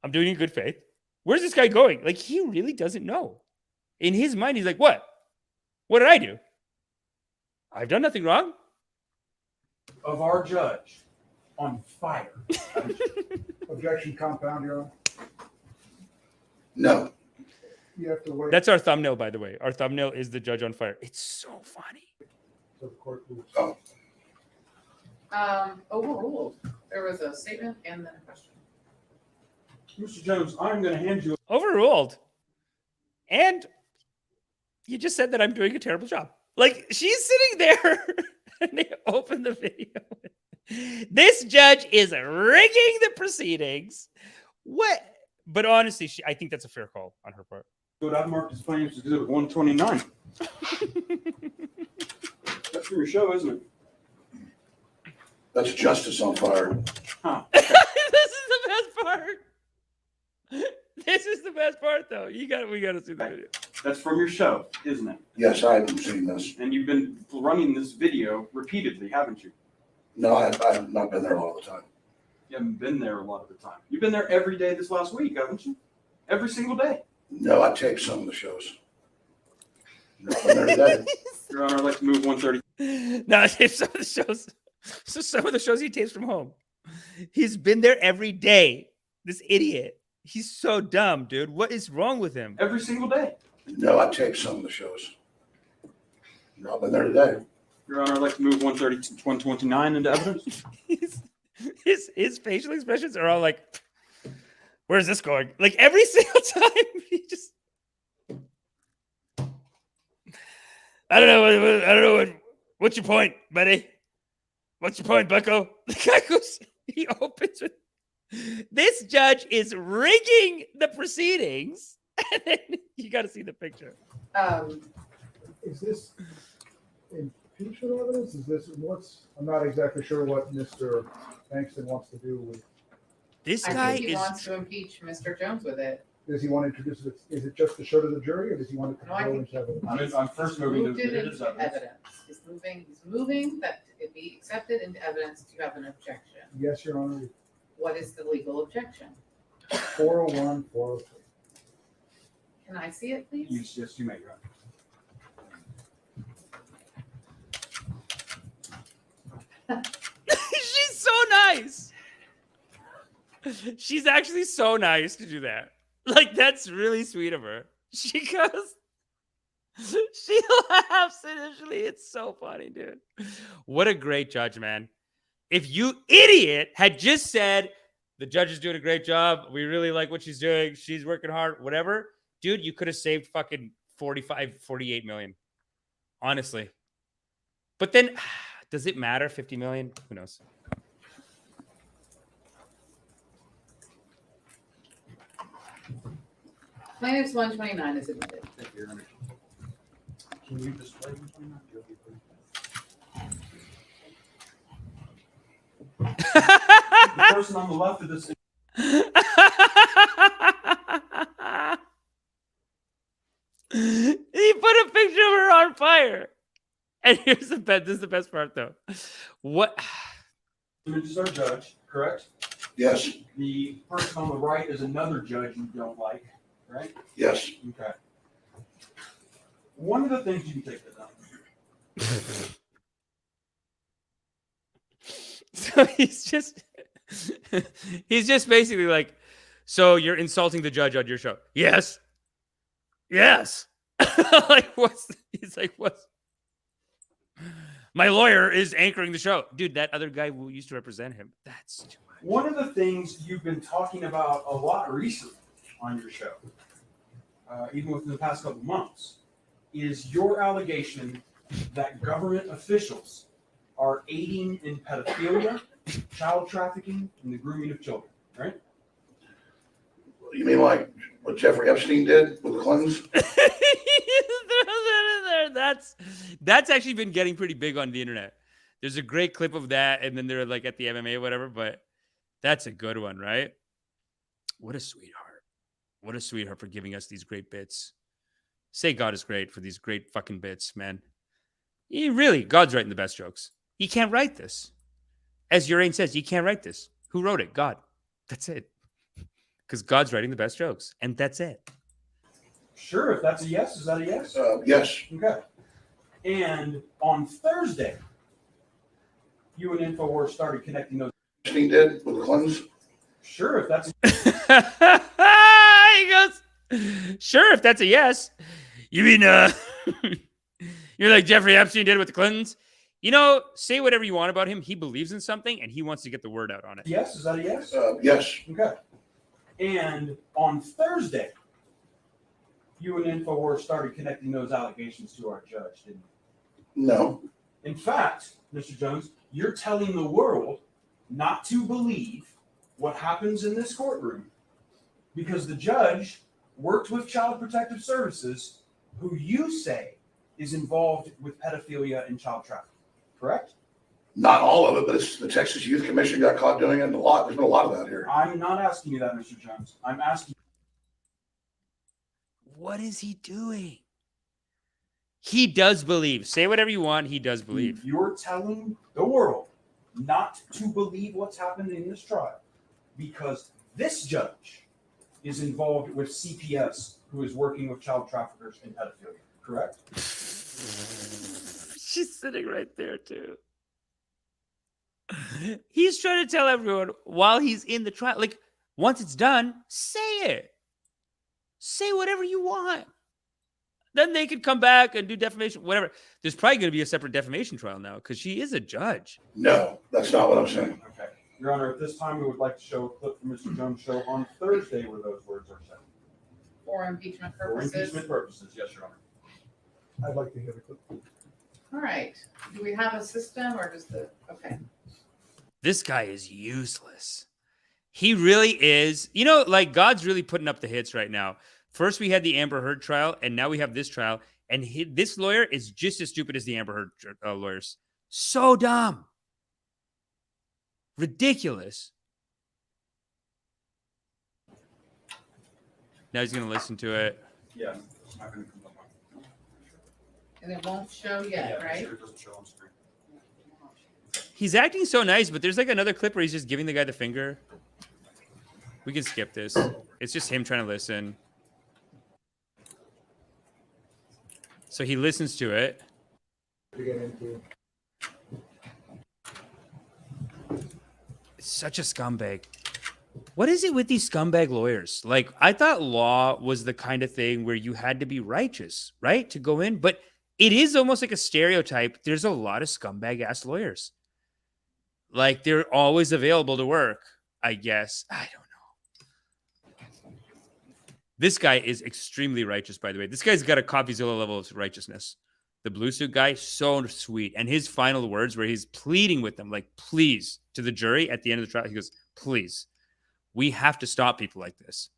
I'm doing it in good faith. Where's this guy going? Like, he really doesn't know. In his mind, he's like, what? What did I do? I've done nothing wrong. Of our judge on fire. Objection compound, Your Honor. No. You have to wait. That's our thumbnail, by the way. Our thumbnail is the judge on fire. It's so funny. So the court moves. Oh. Overruled. There was a statement and then a question. Mr. Jones, I'm going to hand you. Overruled. And you just said that I'm doing a terrible job. Like, she's sitting there and they open the video. This judge is rigging the proceedings. What? But honestly, I think that's a fair call on her part. But I've marked his claims exhibit 129. That's for your show, isn't it? That's justice on fire. Huh. This is the best part. This is the best part, though. We got to see the video. That's from your show, isn't it? Yes, I haven't seen this. And you've been running this video repeatedly, haven't you? No, I've not been there all the time. You haven't been there a lot of the time. You've been there every day this last week, haven't you? Every single day. No, I taped some of the shows. No, I've been there today. Your Honor, I'd like to move 130. No, I taped some of the shows. So some of the shows he tapes from home. He's been there every day. This idiot. He's so dumb, dude. What is wrong with him? Every single day. No, I taped some of the shows. No, I've been there today. Your Honor, I'd like to move 129 into evidence. His facial expressions are all like, where's this going? Like every single time he just I don't know what's your point, buddy? What's your point, Bucko? The guy goes, he opens with, this judge is rigging the proceedings. And then you got to see the picture. Is this impeachment evidence? Is this I'm not exactly sure what Mr. Bankston wants to do with. This I guy think he is. wants to impeach Mr. Jones with it. Does he want to introduce it? Is it just to show to the jury, or does he want to No, I go think into evidence? I'm first moving Moved it to into evidence. He's moving that it be accepted into evidence. Do you have an objection? Yes, Your Honor. What is the legal objection? 401, 403. Can I see it, please? Yes, you may, Your Honor. She's so nice. She's actually so nice to do that. Like, that's really sweet of her. She goes, she laughs initially. It's so funny, dude. What a great judge, man. If you idiot had just said, the judge is doing a great job, we really like what she's doing, she's working hard, whatever, dude, you could have saved fucking 48 million. Honestly. But then, does it matter? 50 million? Who knows? Plaintiff's 129 is admitted. Thank you, Your Honor. Can you display 129? The person on the left of this. He put a picture of her on fire. And here's the best. This is the best part, though. What? Images are judge, correct? Yes. The person on the right is another judge you don't like, right? Yes. Okay. One of the things you can take that down. So he's just basically like, so you're insulting the judge on your show? Yes. Yes. Like, he's like, what's, my lawyer is anchoring the show. Dude, that other guy who used to represent him, that's too much. One of the things you've been talking about a lot recently on your show, even within the past couple months, is your allegation that government officials are aiding in pedophilia, child trafficking, and the grooming of children, right? You mean like what Jeffrey Epstein did with the Clintons? That's actually been getting pretty big on the internet. There's a great clip of that, and then they're like at the MMA or whatever, but that's a good one, right? What a sweetheart. What a sweetheart for giving us these great bits. Say God is great for these great fucking bits, man. God's writing the best jokes. You can't write this. As Urain says, you can't write this. Who wrote it? God. That's it. Because God's writing the best jokes, and that's it. Sure, if that's a yes, is that a yes? Yes. Okay. And on Thursday, you and InfoWars started connecting those. Epstein did with the Clintons? Sure, if that's he goes, sure, if that's a yes. You mean, you're like Jeffrey Epstein did with the Clintons? You know, say whatever you want about him. He believes in something, and he wants to get the word out on it. yes, is that a yes? Yes. Okay. And on Thursday, you and InfoWars started connecting those allegations to our judge, didn't No. In fact, Mr. Jones, you're telling the world not to believe what happens in this courtroom because the judge worked with Child Protective Services, who you say is involved with pedophilia and child trafficking, correct? Not all of it, but it's the Texas Youth Commission got caught doing it a lot. There's been a lot of that here. I'm not asking you that, Mr. Jones. I'm asking. What is he doing? He does believe. Say whatever you want. He does believe. You're telling the world not to believe what's happened in this trial because this judge is involved with CPS, who is working with child traffickers and pedophilia, correct? She's sitting right there, too. He's trying to tell everyone while he's in the trial. Like, once it's done, say it. Say whatever you want. Then they could come back and do defamation, whatever. There's probably going to be a separate defamation trial now because she is a judge. No, that's not what I'm saying. Okay. Your Honor, at this time, we would like to show a clip from Mr. Jones' show on Thursday where those words are said. For impeachment For purposes. impeachment purposes, yes, Your Honor. I'd like to hear the clip. All right. Do we have a system or just the, okay. This guy is useless. He really is. You know, like God's really putting up the hits right now. First, we had the Amber Heard trial, and now we have this trial. And this lawyer is just as stupid as the Amber Heard lawyers. So dumb. Ridiculous. Now he's going to listen to it. Yeah. It's not going to come up. And it won't show yet, right? It doesn't show on screen. He's acting so nice, but there's like another clip where he's just giving the guy the finger. We can skip this. It's just him trying to listen. So he listens to it. To get into. It's such a scumbag. What is it with these scumbag lawyers? Like, I thought law was the kind of thing where you had to be righteous, right? To go in. But it is almost like a stereotype. There's a lot of scumbag ass lawyers. Like, they're always available to work, I guess. I don't know. This guy is extremely righteous, by the way. This guy's got a CoffeeZilla level of righteousness. The blue suit guy, so sweet. And his final words where he's pleading with them, like, please, to the jury at the end of the trial, he goes, please, we have to stop people like this.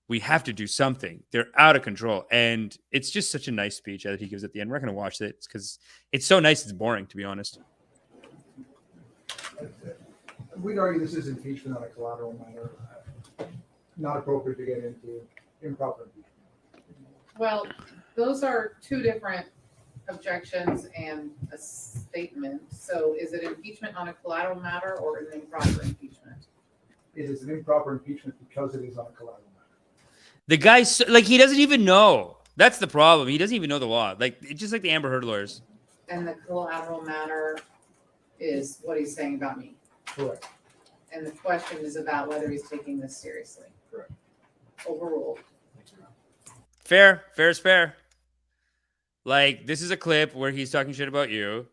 We have to do something. They're out of control. And it's just such a nice speech that he gives at the end. We're not going to watch it because it's so nice. It's boring, to be honest. We'd argue this is impeachment on a collateral matter. Not appropriate to get into improper impeachment. Well, those are two different objections and a statement. So is it impeachment on a collateral matter or is it improper impeachment? It is an improper impeachment because it is on a collateral matter. The guy's like, he doesn't even know. That's the problem. He doesn't even know the law. Like, it's just like the Amber Heard lawyers. And the collateral matter is what he's saying about me. Correct. And the question is about whether he's taking this seriously. Correct. Overruled. Fair. Fair is fair. Like, this is a clip where he's talking shit about you.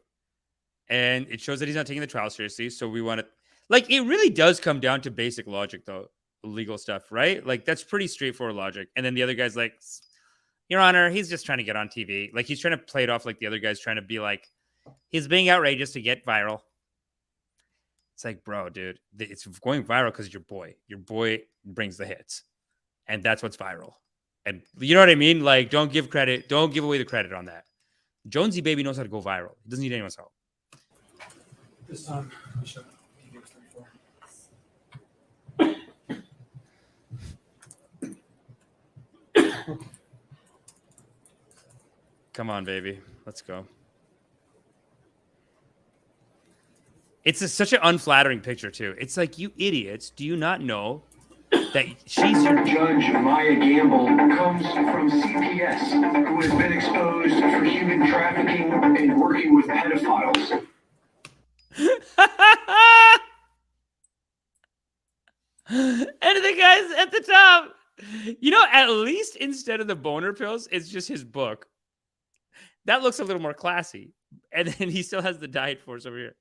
And it shows that he's not taking the trial seriously. So we want to... Like, it really does come down to basic logic, though. Legal stuff, right? Like, that's pretty straightforward logic. And then the other guy's like, Your Honor, he's just trying to get on TV. Like, he's trying to play it off like the other guy's trying to be like, he's being outrageous to get viral. It's like, bro, dude, it's going viral because your boy. Your boy brings the hits. And that's what's viral. And you know what I mean? Like, don't give credit. Don't give away the credit on that. Jonesy Baby knows how to go viral. He doesn't need anyone's help. This time, we should. Come on, baby. Let's go. It's such an unflattering picture, too. It's like, you idiots, do you not know that she's your... Judge Maya Gamble comes from CPS, who has been exposed for human trafficking and working with pedophiles. And the guy's at the top. You know, at least instead of the boner pills, it's just his book. That looks a little more classy. And then he still has the diet force over here.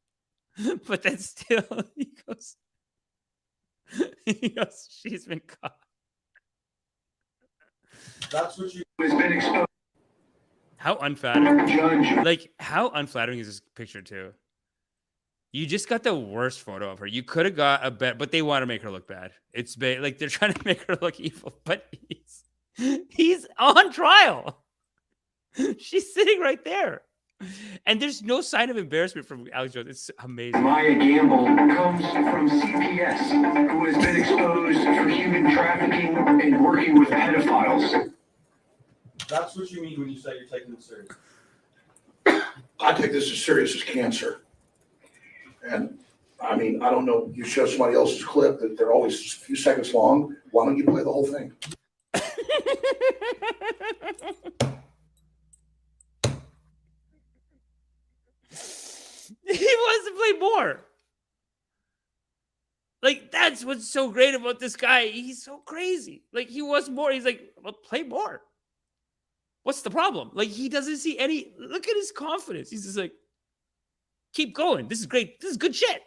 But then still, he goes, she's been caught. That's what you... Has been exposed. How unflattering. Like, how unflattering is this picture, too? You just got the worst photo of her. You could have got a bet, but they want to make her look bad. It's like they're trying to make her look evil, but he's on trial. She's sitting right there. And there's no sign of embarrassment from Alex Jones. It's amazing. Maya Gamble comes from CPS, who has been exposed for human trafficking and working with pedophiles. That's what you mean when you say you're taking this serious. I take this as serious as cancer. And I mean, I don't know, you show somebody else's clip that they're always a few seconds long. Why don't you play the whole thing? He wants to play more. Like, that's what's so great about this guy. He's so crazy. Like, he wants more. He's like, well, play more. What's the problem? Like, he doesn't see any. Look at his confidence. He's just like, keep going. This is great. This is good shit.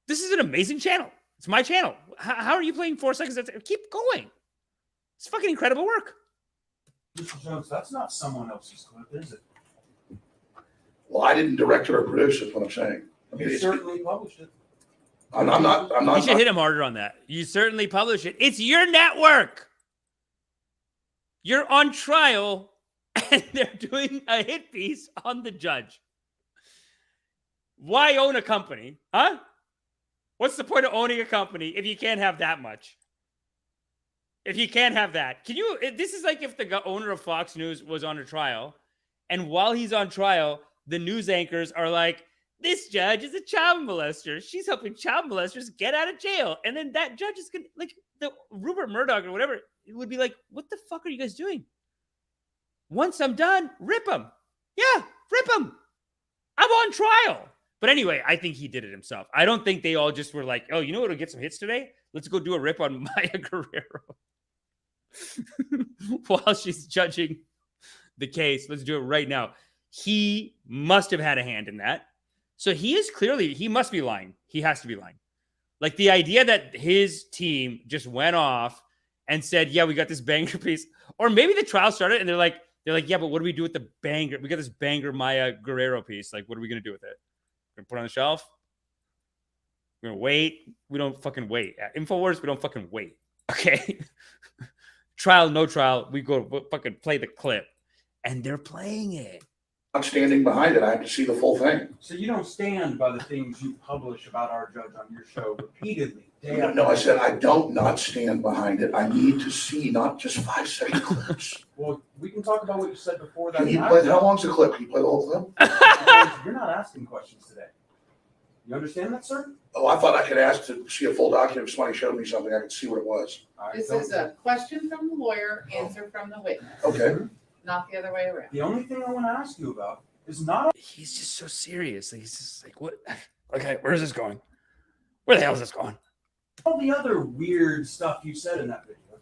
This is an amazing channel. It's my channel. How are you playing 4 seconds? Keep going. It's fucking incredible work. Mr. Jones, that's not someone else's clip, is it? Well, I didn't direct it or produce it, what I'm saying. I mean, You certainly published it. I'm not. You should hit him harder on that. You certainly publish it. It's your network. You're on trial, and they're doing a hit piece on the judge. Why own a company? Huh? What's the point of owning a company if you can't have that much? If you can't have that. Can you? This is like if the owner of Fox News was on a trial, and while he's on trial, the news anchors are like, this judge is a child molester. She's helping child molesters get out of jail. And then that judge is going to, like, the Rupert Murdoch or whatever, it would be like, what the fuck are you guys doing? Once I'm done, rip him. Yeah, rip him. I'm on trial. But anyway, I think he did it himself. I don't think they all just were like, oh, you know what'll get some hits today? Let's go do a rip on Maya Guerrero. While she's judging the case. Let's do it right now. He must have had a hand in that. So he must be lying. He has to be lying. Like, the idea that his team just went off and said, yeah, we got this banger piece. Or maybe the trial started and they're like, yeah, but what do we do with the banger? We got this banger Maya Guerrero piece. Like, what are we going to do with it? We're going to put it on the shelf? We're going to wait? We don't fucking wait. At InfoWars, we don't fucking wait. Okay? Trial, no trial. We go fucking play the clip. And they're playing it. I'm standing behind it. I have to see the full thing. So you don't stand by the things you publish about our judge on your show repeatedly. No, I said I don't not stand behind it. I need to see not just 5-second clips. Well, we can talk about what you said before that. Can you play? How long's the clip? Can you play the whole clip? You're not asking questions today. You understand that, sir? Oh, I thought I could ask to see a full document. If somebody showed me something, I could see what it was. This is a question from the lawyer, answer from the witness. Okay. Not the other way around. The only thing I want to ask you about is not. He's just so serious. He's just like, what? Okay, where's this going? Where the hell is this going? All the other weird stuff you said in that video.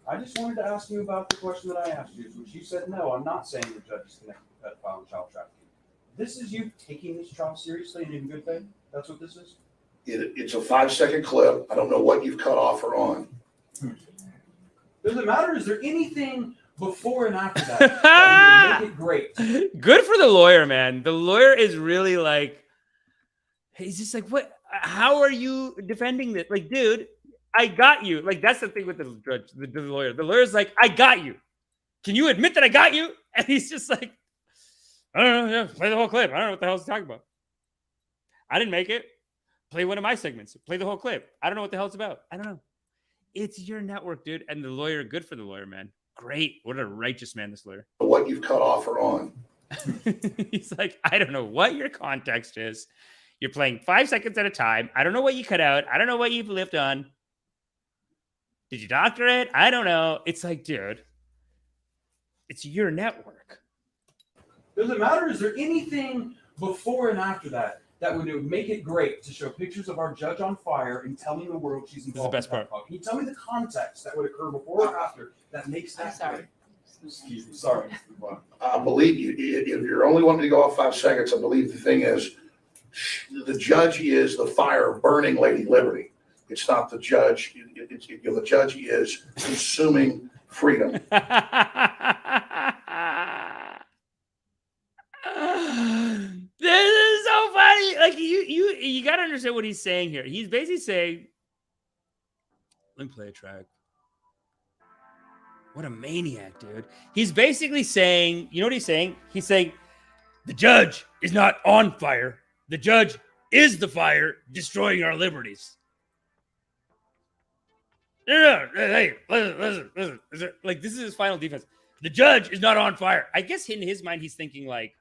I just wanted to ask you about the question that I asked you, which you said, no, I'm not saying the judge is connected to pedophile and child trafficking. This is you taking this trial seriously and in good faith? That's what this is? It's a 5-second clip. I don't know what you've cut off or on. Does it matter? Is there anything before and after that would make it great? Good for the lawyer, man. The lawyer is really like, he's just like, what? How are you defending this? Like, dude, I got you. Like, that's the thing with the judge, the lawyer. The lawyer's like, I got you. Can you admit that I got you? And he's just like, I don't know. Yeah, play the whole clip. I don't know what the hell he's talking about. I didn't make it. Play one of my segments. Play the whole clip. I don't know what the hell it's about. I don't know. It's your network, dude. And the lawyer, good for the lawyer, man. Great. What a righteous man, this lawyer. What you've cut off or on. He's like, I don't know what your context is. You're playing 5 seconds at a time. I don't know what you cut out. I don't know what you've lived on. Did you doctor it? I don't know. It's like, dude, it's your network. Does it matter? Is there anything before and after that would make it great to show pictures of our judge on fire and telling the world she's involved? This is the best part. Can you tell me the context that would occur before or after that makes that great? Excuse me. Sorry. I believe you. If you're only wanting to go off 5 seconds, I believe the thing is the judge is the fire burning Lady Liberty. It's not the judge. The judge is consuming freedom. understand what he's saying here. He's basically saying, let me play a track. What a maniac, dude. He's basically saying, you know what he's saying? He's saying, the judge is not on fire. The judge is the fire destroying our liberties. No, hey, listen. Like, this is his final defense. The judge is not on fire. I guess in his mind, he's thinking like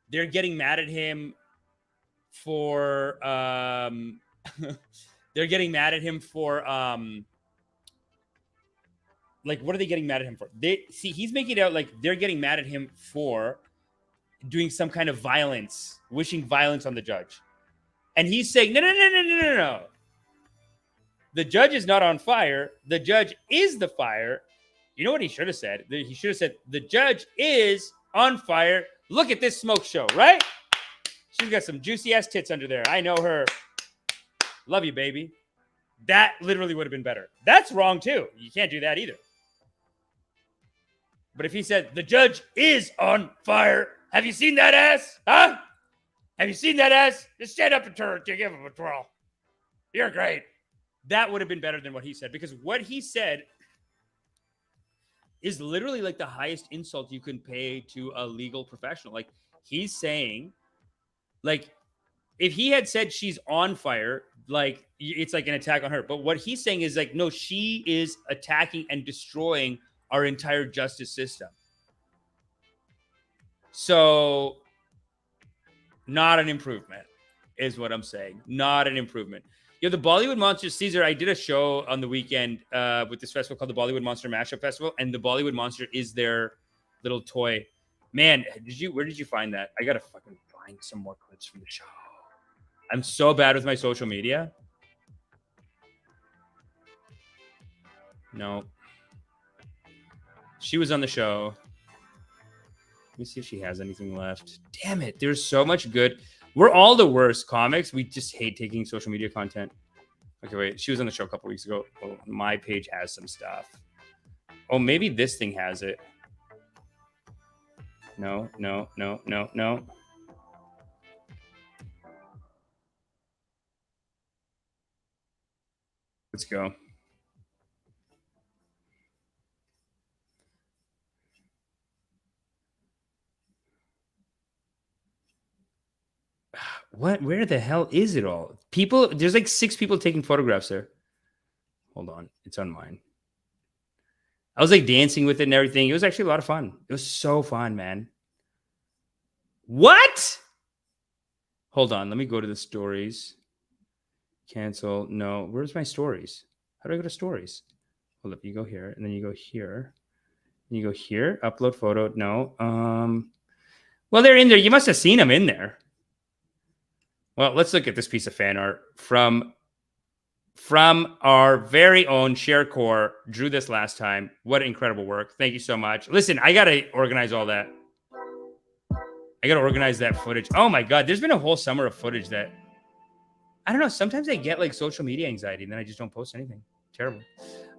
they're getting mad at him for they're getting mad at him for like, what are they getting mad at him for? They see, he's making it out like they're getting mad at him for doing some kind of violence, wishing violence on the judge. And he's saying, no. The judge is not on fire. The judge is the fire. You know what he should have said? He should have said, the judge is on fire. Look at this smoke show, right? She's got some juicy ass tits under there. I know her. Love you, baby. That literally would have been better. That's wrong too. You can't do that either. But if he said, the judge is on fire. Have you seen that ass? Huh? Have you seen that ass? Just stand up and turn to give him a twirl. You're great. That would have been better than what he said, because what he said is literally like the highest insult you can pay to a legal professional. Like, he's saying, like, if he had said she's on fire, like, it's like an attack on her. But what he's saying is like, no, she is attacking and destroying our entire justice system. So, not an improvement is what I'm saying. Not an improvement. The Bollywood Monster, Caesar, I did a show on the weekend with this festival called the Bollywood Monster Mashup Festival, and the Bollywood Monster is their little toy. Man, where did you find that? I gotta fucking find some more clips from the show. I'm so bad with my social media. No. She was on the show. Let me see if she has anything left. Damn it. There's so much good. We're all the worst comics. We just hate taking social media content. Okay, wait. She was on the show a couple weeks ago. Oh, my page has some stuff. Oh, maybe this thing has it. No. Let's go. What? Where the hell is it all? People, there's like 6 people taking photographs there. Hold on. It's on mine. I was like dancing with it and everything. It was actually a lot of fun. It was so fun, man. What? Hold on. Let me go to the stories. Cancel. No. Where's my stories? How do I go to stories? Hold up. You go here and then you go here. You go here. Upload photo. No. Well, they're in there. You must have seen them in there. Well, let's look at this piece of fan art from our very own ShareCore. Drew this last time. What incredible work. Thank you so much. Listen, I got to organize all that. I got to organize that footage. Oh my God. There's been a whole summer of footage that, I don't know. Sometimes I get like social media anxiety and then I just don't post anything. Terrible.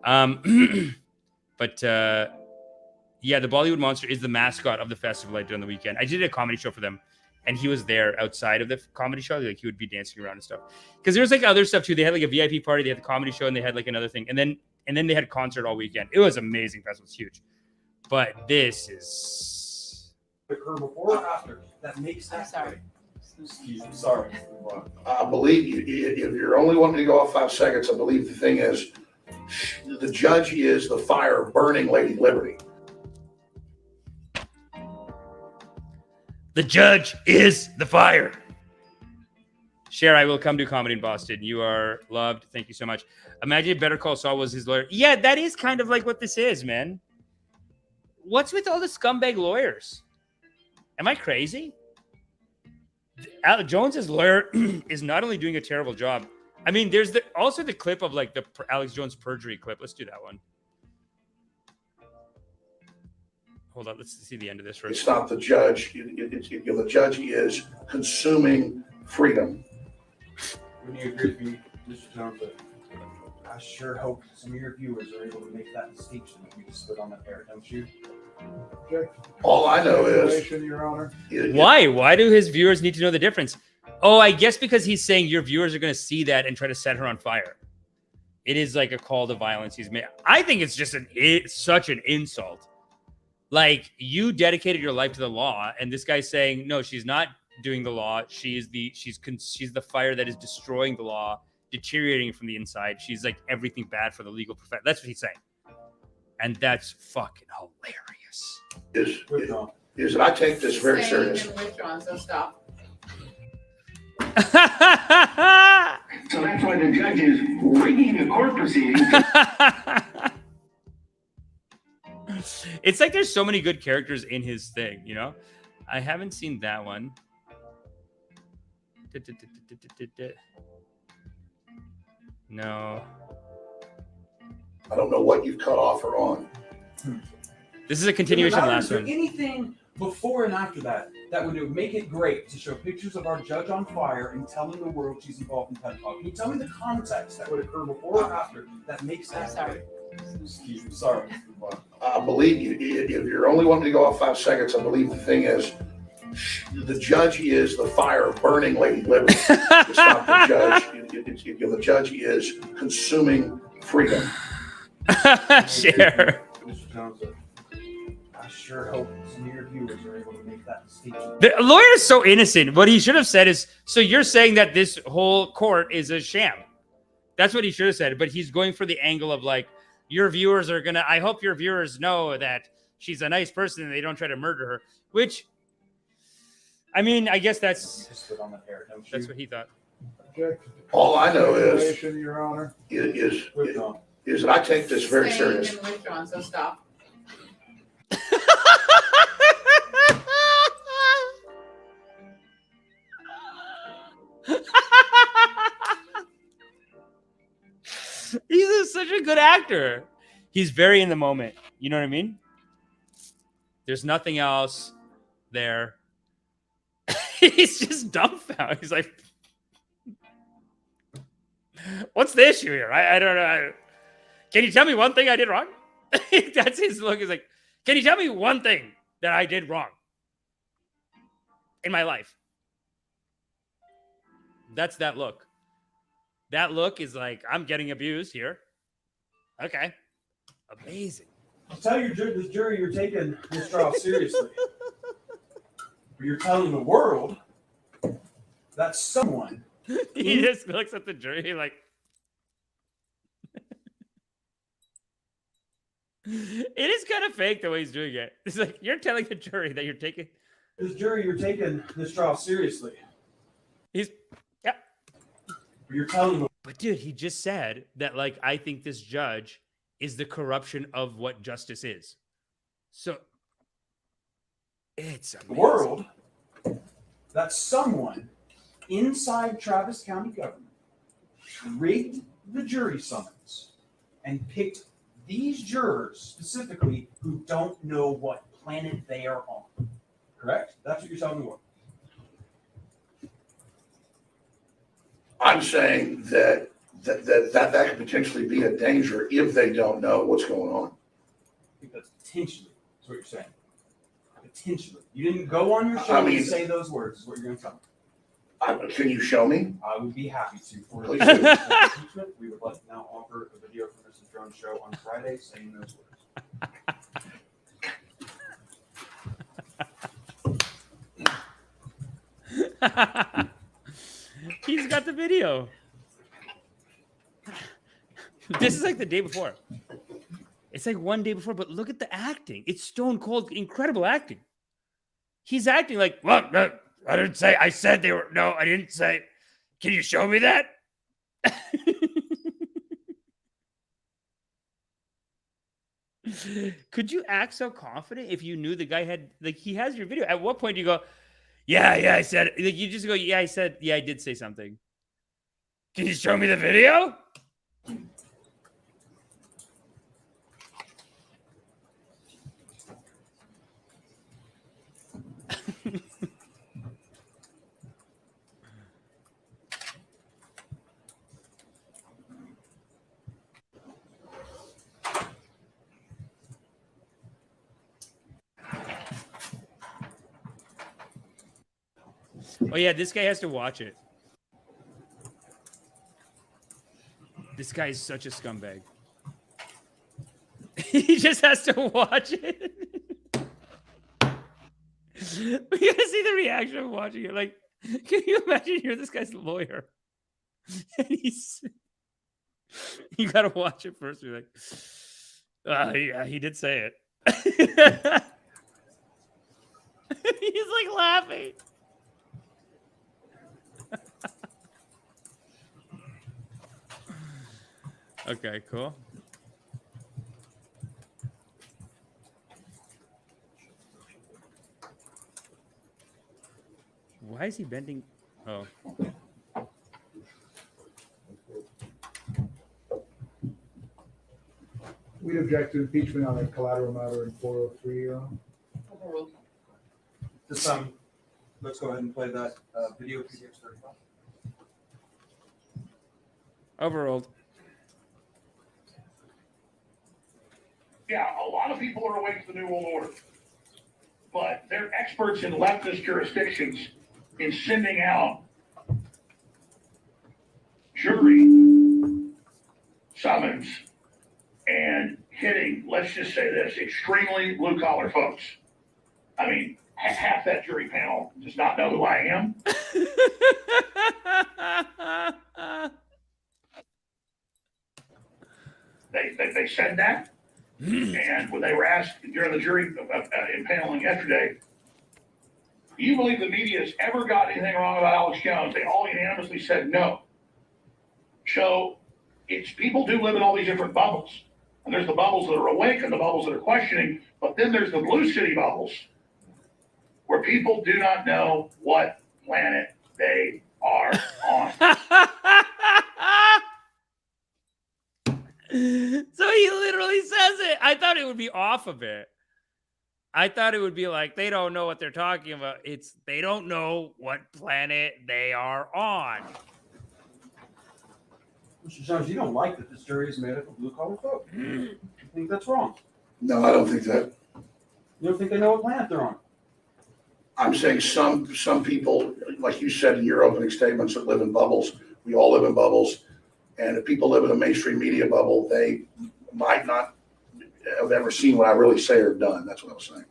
But yeah, the Bollywood Monster is the mascot of the festival I did on the weekend. I did a comedy show for them. And he was there outside of the comedy show. Like, he would be dancing around and stuff. Because there was like other stuff too. They had like a VIP party. They had the comedy show and they had like another thing. And then they had a concert all weekend. It was amazing. Festival was huge. But this is Occur before or after? That makes sense. Sorry. Excuse me. Sorry. I believe you, if you're only wanting to go off 5 seconds, I believe the thing is, the judge is the fire burning Lady Liberty. The judge is the fire. Cher, I will come do comedy in Boston. You are loved. Thank you so much. Imagine if Better Call Saul was his lawyer. Yeah, that is kind of like what this is, man. What's with all the scumbag lawyers? Am I crazy? Alex Jones's lawyer is not only doing a terrible job. I mean, there's also the clip of like the Alex Jones perjury clip. Let's do that one. Hold on, let's see the end of this first. It's not the judge. The judge is consuming freedom. When you agree with me, Mr. Jones, I sure hope some of your viewers are able to make that distinction that we just put on the air, don't you? All I know is, Your Honor. Why do his viewers need to know the difference? Oh, I guess because he's saying your viewers are going to see that and try to set her on fire. It is like a call to violence he's made. I think it's just such an insult. Like, you dedicated your life to the law, and this guy's saying, no, she's not doing the law. She's the fire that is destroying the law, deteriorating from the inside. She's like everything bad for the legal profession. That's what he's saying. And that's fucking hilarious. Is that I take this very Saying serious. and withdrawn, so stop. So that's why the judge is rigging the court proceedings. It's like there's so many good characters in his thing, you know? I haven't seen that one. No. I don't know what you've cut off or on. This is a continuation of the last Is there one. anything before and after that would make it great to show pictures of our judge on fire and telling the world she's involved in pedophile? Can you tell me the context that would occur before or after that makes that great? Excuse me, sorry. I believe you. If you're only wanting to go off 5 seconds, I believe the thing is, the judge is the fire burning Lady Liberty. It's not the judge. The judge is consuming freedom. Share. Mr. Johnson, I sure hope some of your viewers are able to make that distinction. The lawyer is so innocent. What he should have said is, so you're saying that this whole court is a sham. That's what he should have said. But he's going for the angle of like, your viewers are going to, I hope your viewers know that she's a nice person and they don't try to murder her. Which, I mean, I guess that's what he thought. All I know is, Your Honor. is that I take this very Saying serious. and withdrawn, so stop. He's such a good actor. He's very in the moment. You know what I mean? There's nothing else there. He's just dumbfounded. He's like, what's the issue here? I don't know. Can you tell me one thing I did wrong? That's his look. He's like, can you tell me one thing that I did wrong in my life? That's that look. That look is like, I'm getting abused here. Okay. Amazing. Tell this jury you're taking this trial seriously. But you're telling the world that someone. He just looks at the jury like, it is kind of fake the way he's doing it. It's like, you're telling the jury that you're taking This jury, you're taking this trial seriously. Yeah. But you're telling them. But dude, he just said that, like, I think this judge is the corruption of what justice is. So it's amazing. The world that someone inside Travis County government rigged the jury summons and picked these jurors specifically who don't know what planet they are on. Correct? That's what you're telling the world. I'm saying that could potentially be a danger if they don't know what's going on. I think that's potentially what you're saying. Potentially. You didn't go on your show and say those words, is what you're going to tell me. Can you show me? I would be happy to. For Please the do. impeachment, we would like to now offer a video from Mrs. Drone's show on Friday saying those words. He's got the video. This is like the day before. It's like one day before, but look at the acting. It's stone cold, incredible acting. He's acting like, well, no, I didn't say, I said they were, no, I didn't say. Can you show me that? Could you act so confident if you knew the guy had, like, he has your video? At what point do you go, yeah, I said it. Like, you just go, yeah, I did say something. Can you show me the video? Oh yeah, this guy has to watch it. This guy is such a scumbag. He just has to watch it. We gotta see the reaction of watching it. Like, can you imagine you're this guy's lawyer? And you gotta watch it first. You're like, yeah, he did say it. He's like laughing. Okay, cool. Why is he bending? Oh. We'd object to impeachment on a collateral matter in 403. This let's go ahead and play that video PDX 35. Overruled. Yeah, a lot of people are awake to the New World Order, but they're experts in leftist jurisdictions in sending out jury summons and hitting, let's just say this, extremely blue-collar folks. I mean, half that jury panel does not know who I am. They said that. And when they were asked during the jury impaneling yesterday, do you believe the media has ever got anything wrong about Alex Jones? They all unanimously said no. So it's people do live in all these different bubbles. And there's the bubbles that are awake and the bubbles that are questioning, but then there's the blue city bubbles where people do not know what planet they are on. So he literally says it. I thought it would be off of it. I thought it would be like, they don't know what they're talking about. It's they don't know what planet they are on. Mr. Jones, you don't like that this jury is made up of blue-collar folk. You think that's wrong? No, I don't think that. You don't think they know what planet they're on? I'm saying some people, like you said in your opening statements, that live in bubbles. We all live in bubbles. And if people live in a mainstream media bubble, they might not have ever seen what I really say or done. That's what I was saying.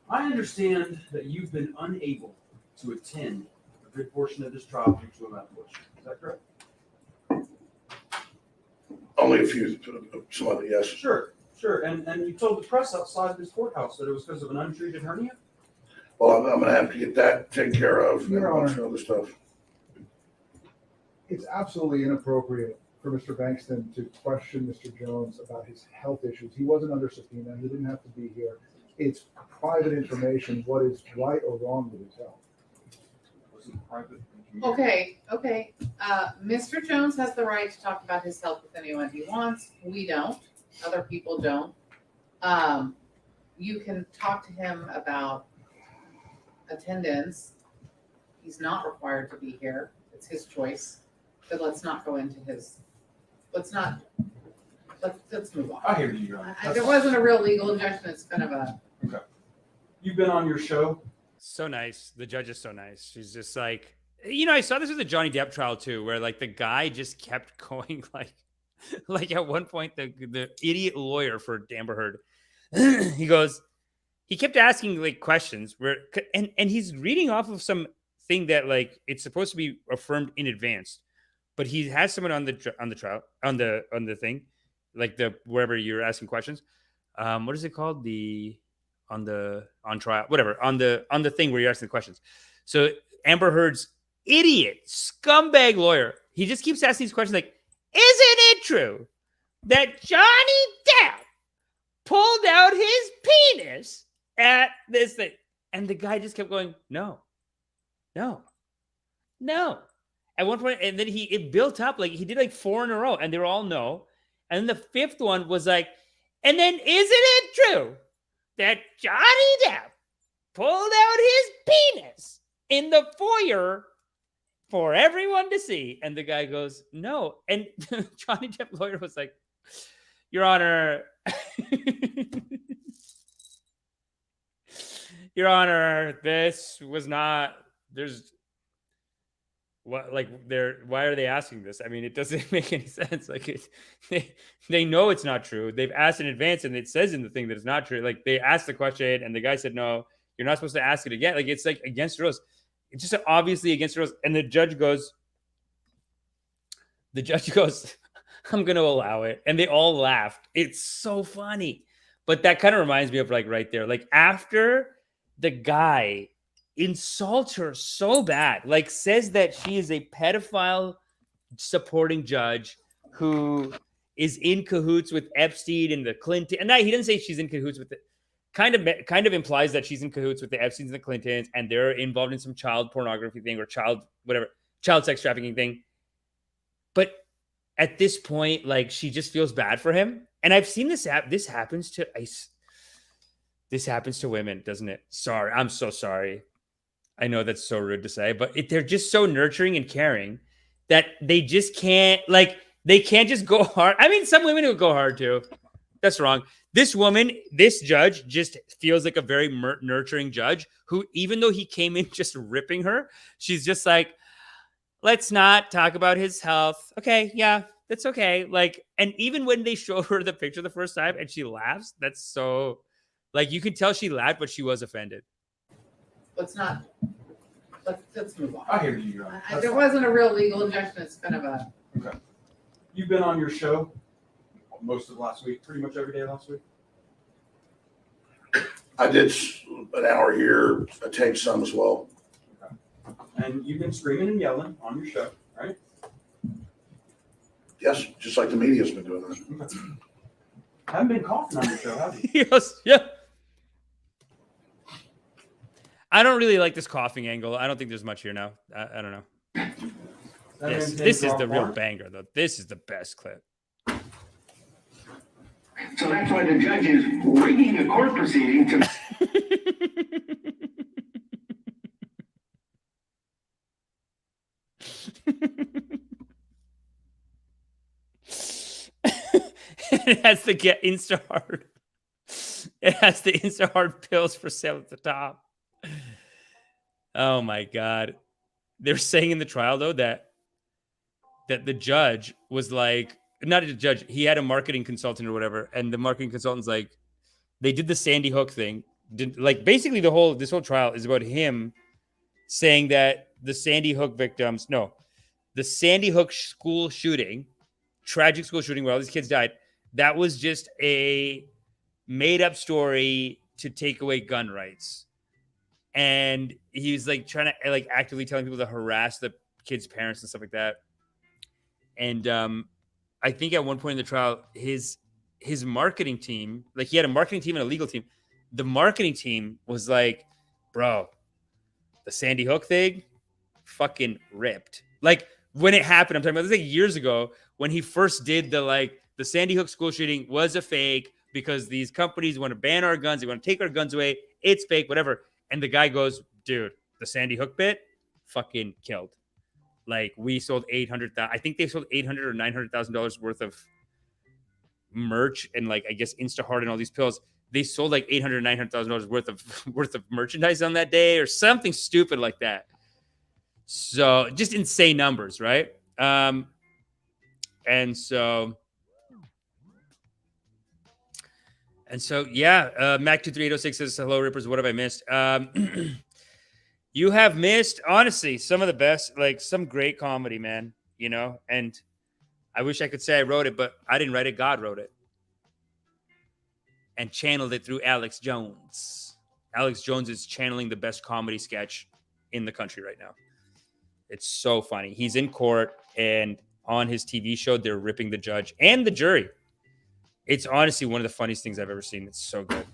I understand that you've been unable to attend a good portion of this trial due to a medical issue. Is that correct? Only a few, some of it, yes. Sure. And you told the press outside this courthouse that it was because of an untreated hernia? Well, I'm going to have to get that taken care of and a Your bunch Honor. of other stuff. It's absolutely inappropriate for Mr. Bankston to question Mr. Jones about his health issues. He wasn't under subpoena. He didn't have to be here. It's private information. What is right or wrong with his health? Was it private? Okay. Mr. Jones has the right to talk about his health with anyone he wants. We don't. Other people don't. You can talk to him about attendance. He's not required to be here. It's his choice. But let's not go into his. Let's move on. I hear you, Your Honor. There wasn't a real legal objection. It's kind of a. Okay. You've been on your show. So nice. The judge is so nice. She's just like, you know, I saw this with the Johnny Depp trial too, where like the guy just kept going like at one point the idiot lawyer for Amber Heard, he kept asking like questions and he's reading off of some thing that like it's supposed to be affirmed in advance, but he has someone on the trial on the thing, like the wherever you're asking questions. What is it called? On trial, whatever, on the thing where you're asking the questions. So Amber Heard's idiot scumbag lawyer, he just keeps asking these questions like, isn't it true that Johnny Depp pulled out his penis at this thing? And the guy just kept going, no. At one point, and then it built up, like he did like 4 in a row, and they were all no. And then the 5th one was like, and then isn't it true that Johnny Depp pulled out his penis in the foyer for everyone to see? And the guy goes, no. And Johnny Depp lawyer was like, Your Honor, Your Honor, this was not, what, like, why are they asking this? I mean, it doesn't make any sense. Like, they know it's not true. They've asked in advance, and it says in the thing that it's not true. Like, they asked the question, and the guy said, no, you're not supposed to ask it again. Like, it's like against the rules. It's just obviously against the rules. And the judge goes, I'm going to allow it. And they all laughed. It's so funny. But that kind of reminds me of, like, right there. Like, after the guy insults her so bad, like, says that she is a pedophile supporting judge who is in cahoots with Epstein and the Clinton. And he doesn't say she's in cahoots with it. Kind of implies that she's in cahoots with the Epsteins and the Clintons, and they're involved in some child pornography thing or child sex trafficking thing. But at this point, like, she just feels bad for him. And I've seen this happens to women, doesn't it? Sorry, I'm so sorry. I know that's so rude to say, but they're just so nurturing and caring that they just can't, like, they can't just go hard. I mean, some women will go hard too. That's wrong. This woman, this judge, just feels like a very nurturing judge who, even though he came in just ripping her, she's just like, let's not talk about his health. Okay, yeah, that's okay. Like, and even when they show her the picture the first time and she laughs, that's so, like, you can tell she laughed, but she was offended. Let's move on. I hear you. There wasn't a real legal injection. It's kind of a. Okay. You've been on your show most of last week, pretty much every day last week. I did an hour here. I taped some as well. Okay. And you've been screaming and yelling on your show, right? Yes, just like the media's been doing that. Okay. I haven't been coughing on your show, have you? Yes, yeah. I don't really like this coughing angle. I don't think there's much here now. I don't know. This is the real banger, though. This is the best clip. So that's why the judge is rigging a court proceeding to. It has to get Instahard. It has the Instahard pills for sale at the top. Oh my God. They're saying in the trial, though, that the judge was like, not a judge, he had a marketing consultant or whatever, and the marketing consultant's like, they did the Sandy Hook thing. Basically this whole trial is about him saying that the Sandy Hook school shooting, tragic school shooting where all these kids died, that was just a made-up story to take away gun rights. And he was like trying to like actively telling people to harass the kids' parents and stuff like that. And I think at one point in the trial, his marketing team, like, he had a marketing team and a legal team. The marketing team was like, bro, the Sandy Hook thing fucking ripped. Like, when it happened, I'm talking about this, like, years ago, when he first did the Sandy Hook school shooting was a fake because these companies want to ban our guns. They want to take our guns away. It's fake, whatever. And the guy goes, dude, the Sandy Hook bit fucking killed. Like, we sold I think they sold $800,000 or $900,000 worth of merch and, like, I guess Instahard and all these pills. They sold like $800,000, $900,000 worth of merchandise on that day or something stupid like that. So just insane numbers, right? And so yeah, Mac23806 says, hello, Rippers. What have I missed? You have missed, honestly, some of the best, like, some great comedy, man, you know? And I wish I could say I wrote it, but I didn't write it. God wrote it and channeled it through Alex Jones. Alex Jones is channeling the best comedy sketch in the country right now. It's so funny. He's in court, and on his TV show, they're ripping the judge and the jury. It's honestly one of the funniest things I've ever seen. It's so good.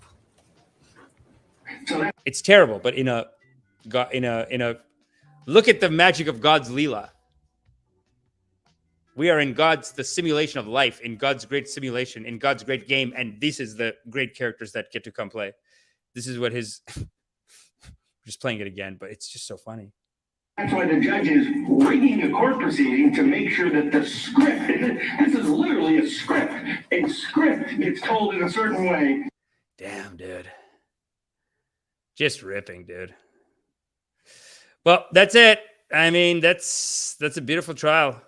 It's terrible, but in a look at the magic of God's Leela. We are in the simulation of life, in God's great simulation, in God's great game, and this is the great characters that get to come play. This is what just playing it again, but it's just so funny. That's why the judge is rigging a court proceeding to make sure that the script, this is literally a script gets told in a certain way. Damn, dude. Just ripping, dude. Well, that's it. I mean, that's a beautiful trial.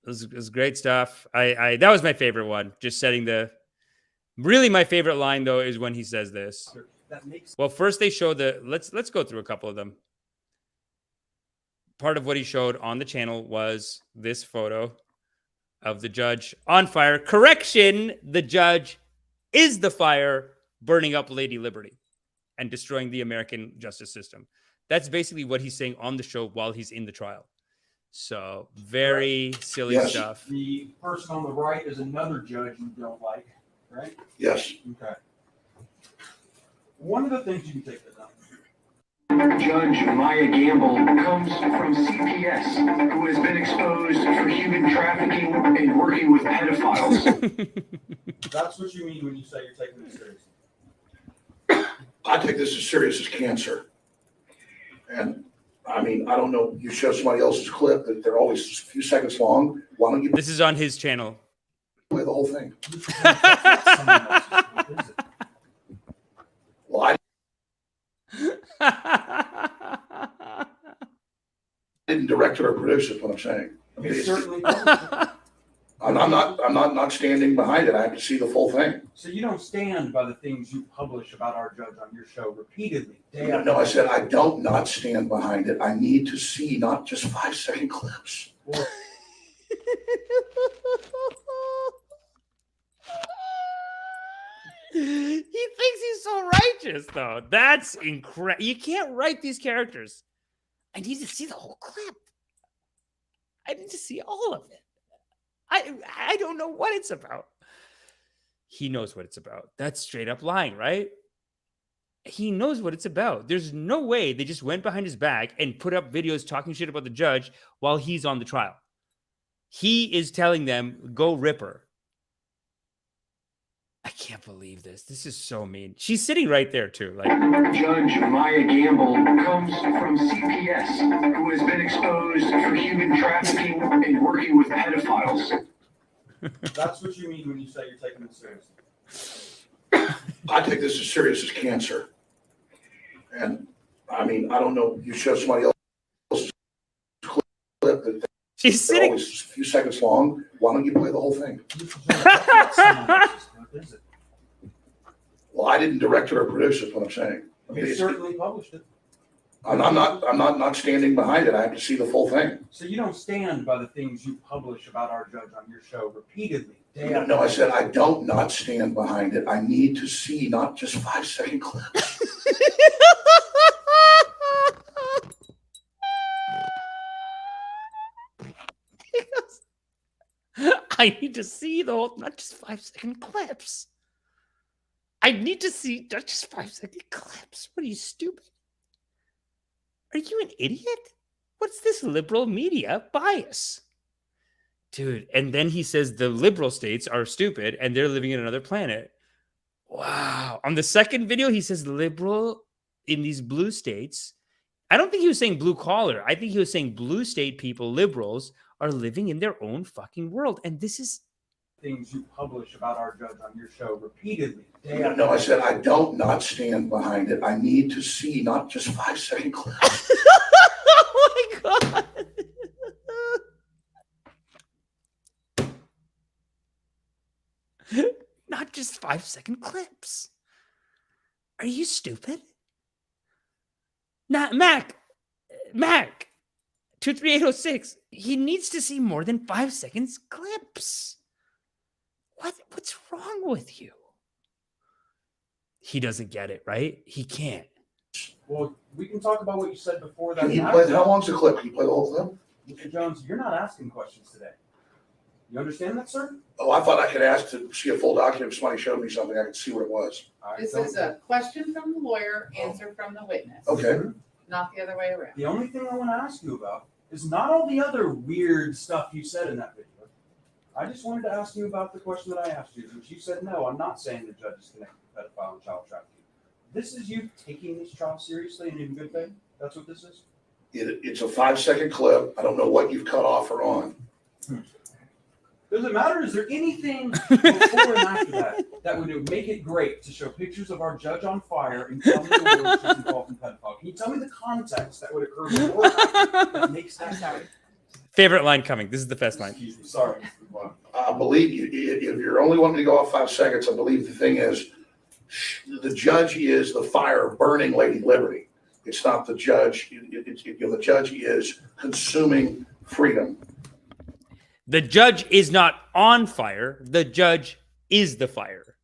It was great stuff. I that was my favorite one. Just setting the really my favorite line though is when he says this. That makes Well, first they show the let's go through a couple of them. Part of what he showed on the channel was this photo of the judge on fire. Correction, the judge is the fire burning up Lady Liberty and destroying the American justice system. That's basically what he's saying on the show while he's in the trial. So very silly Yes. stuff. the person on the right is another judge you don't like, right? Yes. Okay. One of the things you can take that down. Judge Maya Gamble comes from CPS, who has been exposed for human trafficking and working with pedophiles. That's what you mean when you say you're taking this seriously. I take this as serious as cancer. And I mean, I don't know, you show somebody else's clip that they're always a few seconds long. Why don't you This is on his channel. play the whole thing? Well, I didn't direct it or produce it, what I'm saying. I mean, it's, Certainly. I'm not standing behind it. I have to see the full thing. So you don't stand by the things you publish about our judge on your show repeatedly. Day after No, I day. said I don't not stand behind it. I need to see not just 5-second clips. Well, He thinks he's so righteous, though. That's incredible. You can't write these characters. I need to see the whole clip. I need to see all of it. I don't know what it's about. He knows what it's about. That's straight up lying, right? He knows what it's about. There's no way they just went behind his back and put up videos talking shit about the judge while he's on the trial. He is telling them, go rip her. I can't believe this. This is so mean. She's sitting right there, too. Like, Judge Maya Gamble comes from CPS, who has been exposed for human trafficking and working with pedophiles. that's what you mean when you say you're taking this seriously. I take this as serious as cancer. And I mean, I don't know, you show somebody else's clip that she's they're sitting. always a few seconds long. Why don't you play the whole thing? Well, I didn't direct it or produce it, what I'm saying. I mean, You it's, certainly published it. I'm not standing behind it. I have to see the full thing. So you don't stand by the things you publish about our judge on your show repeatedly. Day after No, I day. said I don't not stand behind it. I need to see not just 5-second clips. I need to see the whole, not just 5-second clips. I need to see not just 5-second clips. What are you, stupid? Are you an idiot? What's this liberal media bias? Dude, and then he says the liberal states are stupid and they're living in another planet. Wow. On the second video, he says liberal in these blue states. I don't think he was saying blue collar. I think he was saying blue state people, liberals, are living in their own fucking world. And this is things you publish about our judge on your show repeatedly. Day after No, I day. said I don't not stand behind it. I need to see not just 5-second clips. oh my God. Not just 5-second clips. Are you stupid? Not Mac 23806. He needs to see more than 5 seconds clips. What's wrong with you? He doesn't get it, right? He can't. Well, we can talk about what you said before that. Can you play, how long's the clip? Can you play the whole clip? Mr. Jones, you're not asking questions today. You understand that, sir? Oh, I thought I could ask to see a full document. If somebody showed me something, I could see what it was. This is a question from the lawyer, answer from the witness. Okay. Not the other way around. The only thing I want to ask you about is not all the other weird stuff you said in that video. I just wanted to ask you about the question that I asked you, which you said, no, I'm not saying the judge is connected to pedophile and child trafficking. This is you taking this trial seriously and in good faith? That's what this is? It's a 5-second clip. I don't know what you've cut off or on. Does it matter? Is there anything before and after that would make it great to show pictures of our judge on fire and tell me the words she's involved in pedophile? Can you tell me the context that would occur before and after that makes that happen? Favorite line coming. This is the best line. Excuse me. Sorry. I believe you, if you're only wanting to go off 5 seconds, I believe the thing is, the judge is the fire burning Lady Liberty. It's not the judge. The judge is consuming freedom. The judge is not on fire. The judge is the fire.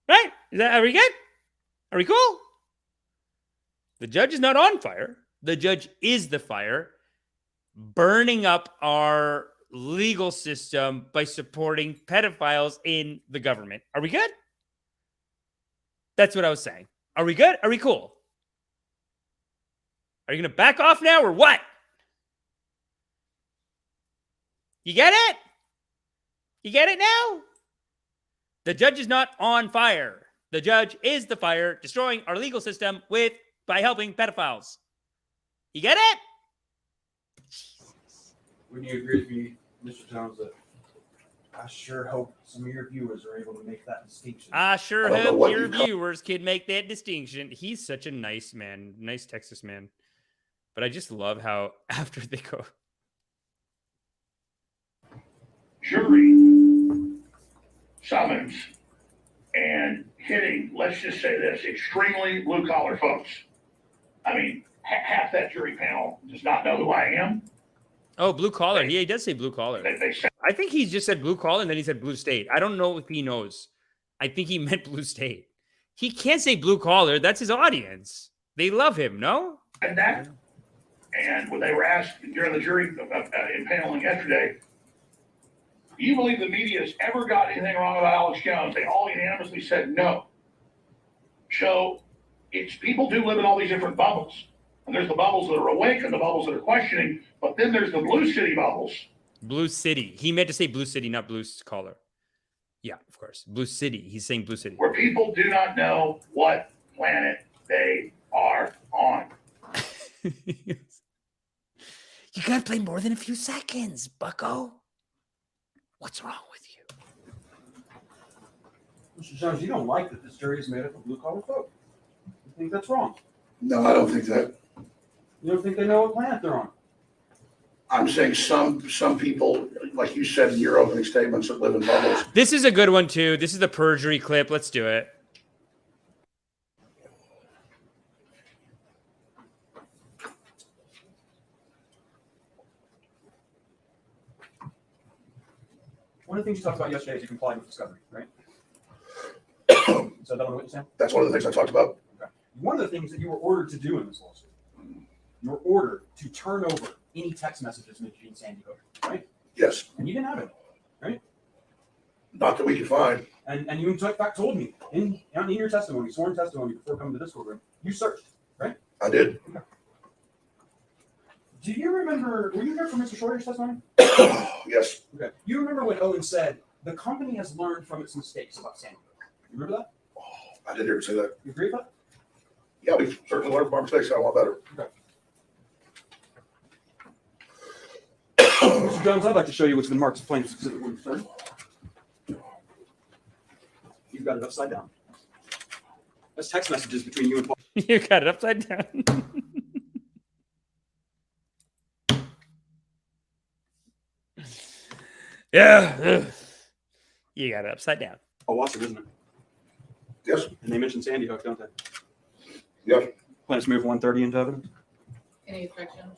Right? Are we good? Are we cool? The judge is not on fire. The judge is the fire, burning up our legal system by supporting pedophiles in the government. Are we good? That's what I was saying. Are we good? Are we cool? Are you going to back off now or what? You get it? You get it now? The judge is not on fire. The judge is the fire, destroying our legal system by helping pedophiles. You get it? Jesus. Wouldn't you agree with me, Mr. Jones, that I sure hope some of your viewers are able to make that distinction? I sure hope your viewers can make that distinction. He's such a nice man, nice Texas man. But I just love how after they go, jury summons and hitting, let's just say this, extremely blue-collar folks. I mean, half that jury panel does not know who I am. oh, blue collar. He does say blue collar. I think he just said blue collar and then he said blue state. I don't know if he knows. I think he meant blue state. He can't say blue collar. That's his audience. They love him, no? And when they were asked during the jury impaneling yesterday, do you believe the media has ever got anything wrong about Alex Jones? They all unanimously said no. So it's people do live in all these different bubbles. And there's the bubbles that are awake and the bubbles that are questioning, but then there's the blue city bubbles. Blue city. He meant to say blue city, not blue collar. Yeah, of course. Blue city. He's saying blue city. Where people do not know what planet they are on. You gotta play more than a few seconds, bucko. What's wrong with you? Mr. Jones, you don't like that this jury is made up of blue-collar folk. You think that's wrong? No, I don't think that. You don't think they know what planet they're on? I'm saying some people, like you said in your opening statements, that live in bubbles. This is a good one, too. This is the perjury clip. Let's do it. One of the things you talked about yesterday is you complied with discovery, right? So that what you're saying? That's one of the things I talked about. Okay. One of the things that you were ordered to do in this lawsuit, you were ordered to turn over any text messages mentioning Sandy Hook, right? Yes. And you didn't have it, right? Not that we could find. And you in fact told me in your testimony, sworn testimony before coming to this courtroom, you searched, right? I did. Okay. Do you remember, were you here for Mr. Shorter's testimony? Yes. Okay. You remember when Owen said, the company has learned from its mistakes about Sandy Hook? You remember that? I did hear him say that. You agree with that? Yeah, we certainly learned from our mistakes. I want better. Okay. Mr. Jones, I'd like to show you what's been marked as plaintiff's exhibit 130. You've got it upside down. That's text messages between you and Paul. You got it upside down. Yeah. You got it upside down. Oh, Watson, isn't it? Yes. And they mentioned Sandy Hook, don't they? Yes. Plaintiffs move 130 into evidence. Any objection?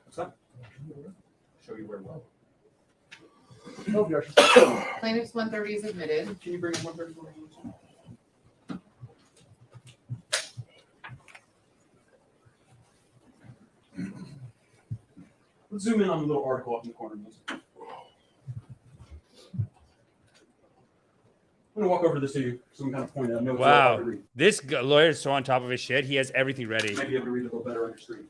What's that? Show you where well. Plaintiff's 130 is admitted. Can you bring in 130? Let's zoom in on the little article up in the corner. I'm going to walk over to this to you so we can kind of point out. Wow. This lawyer is so on top of his shit. He has everything ready. You might be able to read it a little better on your screen.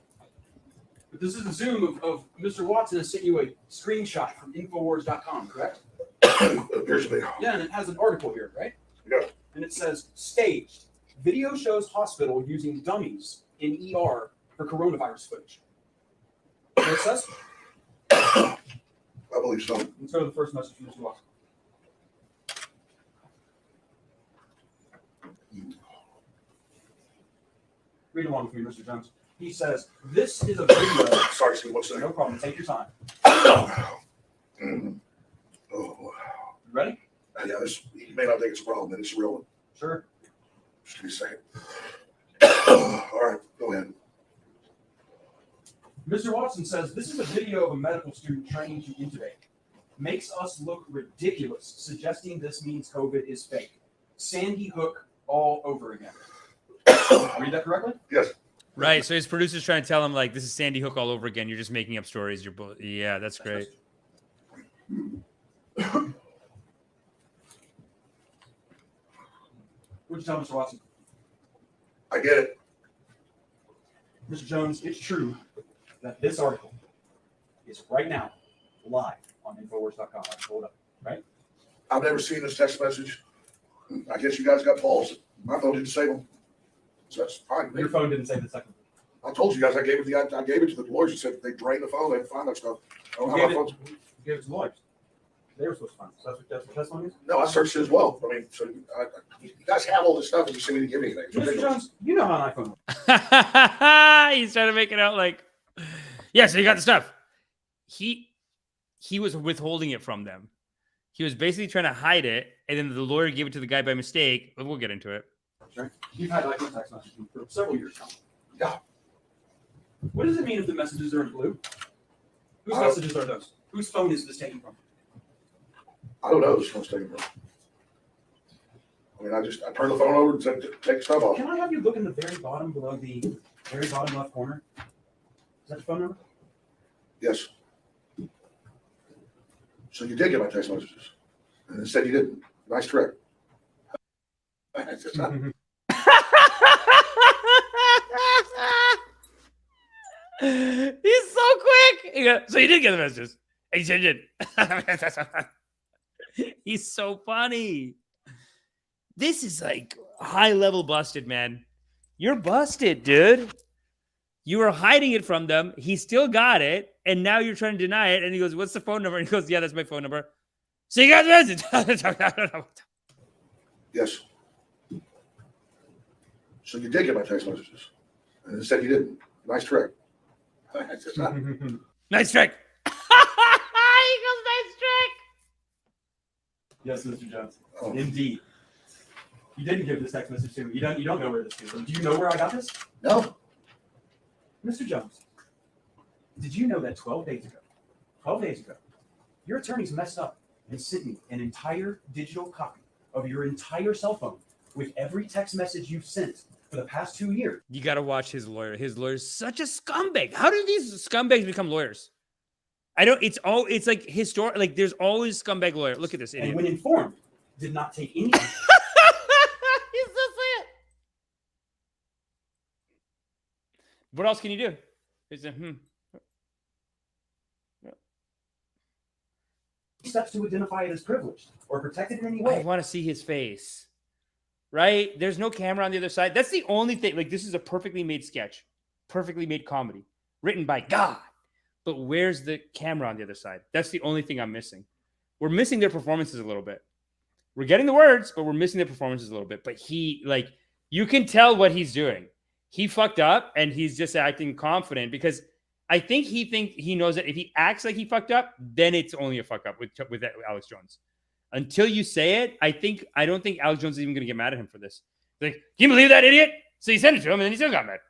But this is a zoom of Mr. Watson has sent you a screenshot from Infowars.com, correct? Appears to be. Yeah, and it has an article here, right? Yeah. and it says staged. Video shows hospital using dummies in ER for coronavirus footage. What it says? I believe so. Let's go to the first message from Mr. Watson. Read along with me, Mr. Jones. He says, this is a video. Sorry, Steve, one second. No problem. Take your time. Oh, You ready? yeah, this, you may not think it's a problem, but it's a real one. Sure. Just give me a second. All right, go ahead. Mr. Watson says, this is a video of a medical student training to intubate. Makes us look ridiculous, suggesting this means COVID is fake. Sandy Hook all over again. Read that correctly? Yes. Right. So his producer's trying to tell him, like, this is Sandy Hook all over again. You're just making up stories. Yeah, that's great. What'd you tell Mr. Watson? I get it. Mr. Jones, it's true that this article is right now live on Infowars.com. I pulled up, right? I've never seen this text message. I guess you guys got Paul's. My phone didn't save them. So that's fine. Your phone didn't save the second. I told you guys I gave it to the lawyers and said they drained the phone, they didn't find that stuff. I don't have my phone. You gave it to the lawyers. They were supposed to find it. So that's what testimony is? No, I searched it as well. I mean, so you guys have all this stuff and you seem to give me anything. It's Mr. ridiculous. Jones, you know how an iPhone works. He's trying to make it out like, yeah, so you got the stuff. He was withholding it from them. He was basically trying to hide it, and then the lawyer gave it to the guy by mistake. But we'll get into it. Right. You've had iPhone text messages for several years now. Yeah. What does it mean if the messages are in blue? Whose messages are those? Whose phone is this taken from? I don't know whose phone's taken from. I mean, I turned the phone over and said, take the stuff off. Can I have you look in the very bottom below the very bottom left corner? Is that your phone number? Yes. So you did get my text messages. And instead you didn't. Nice trick. He's so quick. So you did get the messages. And you said you did. He's so funny. This is like high level busted, man. You're busted, dude. You were hiding it from them. He still got it. And now you're trying to deny it. And he goes, what's the phone number? And he goes, yeah, that's my phone number. So you got the message. Yes. So you did get my text messages. And instead you didn't. Nice trick. Nice trick. He goes, nice trick. Yes, Mr. Jones. Oh. Indeed. You didn't give this text message to me. You don't know where this came from. Do you know where I got this? No. Mr. Jones, did you know that 12 days ago, your attorneys messed up and sent me an entire digital copy of your entire cell phone with every text message you've sent for the past 2 years? You got to watch his lawyer. His lawyer's such a scumbag. How do these scumbags become lawyers? It's like historic. Like there's always scumbag lawyer. Look at this idiot. And when informed, did not take any. He's so sad. What else can you do? Is it, steps to identify it as privileged or protected in any way. I want to see his face. Right? There's no camera on the other side. That's the only thing. Like, this is a perfectly made sketch, perfectly made comedy, written by God. But where's the camera on the other side? That's the only thing I'm missing. We're missing their performances a little bit. We're getting the words, but we're missing their performances a little bit. But you can tell what he's doing. He fucked up, and he's just acting confident because I think he knows that if he acts like he fucked up, then it's only a fuck up with Alex Jones. Until you say it, I don't think Alex Jones is even going to get mad at him for this. Like, can you believe that idiot? So he sent it to him, and then he still got mad.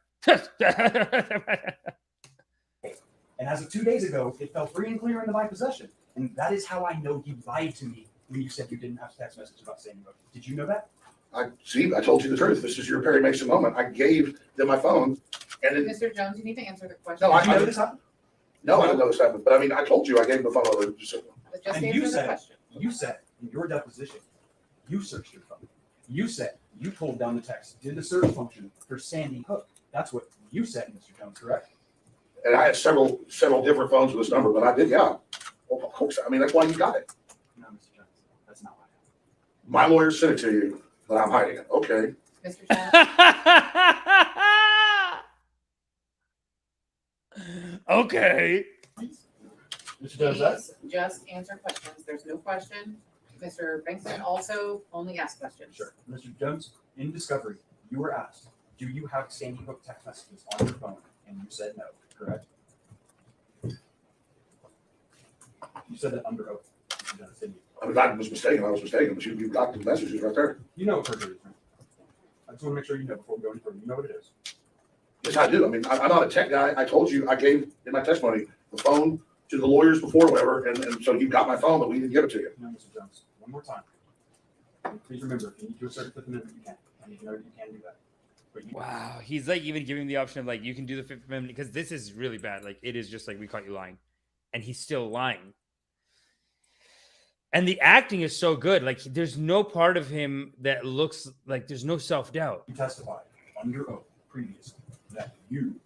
And as of 2 days ago, it fell free and clear into my possession. And that is how I know you lied to me when you said you didn't have a text message about Sandy Hook. Did you know that? I told you the truth. This is your Perry Mason moment. I gave them my phone. And it, Mr. Jones, you need to answer the question. No, Did you know this happened? No, I didn't know this happened. But I mean, I told you I gave them the phone over. Just And answer the question. you said in your deposition, you searched your phone. You said you pulled down the text, did the search function for Sandy Hook. That's what you said, Mr. Jones, correct? And I had several different phones with this number, but I did, yeah. Well, of course. I mean, that's why you got it. No, Mr. Jones, that's not what happened. My lawyer sent it to you. But I'm hiding it. Okay. Mr. Jones? Okay. Mr. Jones, Please just answer questions. There's no question. Mr. Bankston also only asks questions. Sure. Mr. Jones, in discovery, you were asked, do you have Sandy Hook text messages on your phone? And you said no, correct? You said that under oath. Mr. Jones, didn't you? I mean, I was mistaken. I was mistaken, but you got the messages right there. You know what perjury is, right? I just want to make sure you know before we go any further. You know what it is. Yes, I do. I mean, I'm not a tech guy. I told you, I gave in my testimony the phone to the lawyers before, whatever, and so you got my phone, but we didn't give it to you. No, Mr. Jones, one more time. Please remember, if you need to assert the Fifth Amendment, you can. I need to know that you can do that. But you Wow, he's like even giving the option of like you can do the Fifth Amendment because this is really bad. Like it is just like we caught you lying, and he's still lying. And the acting is so good. Like there's no part of him that looks like there's no self-doubt. You testified under oath previously that you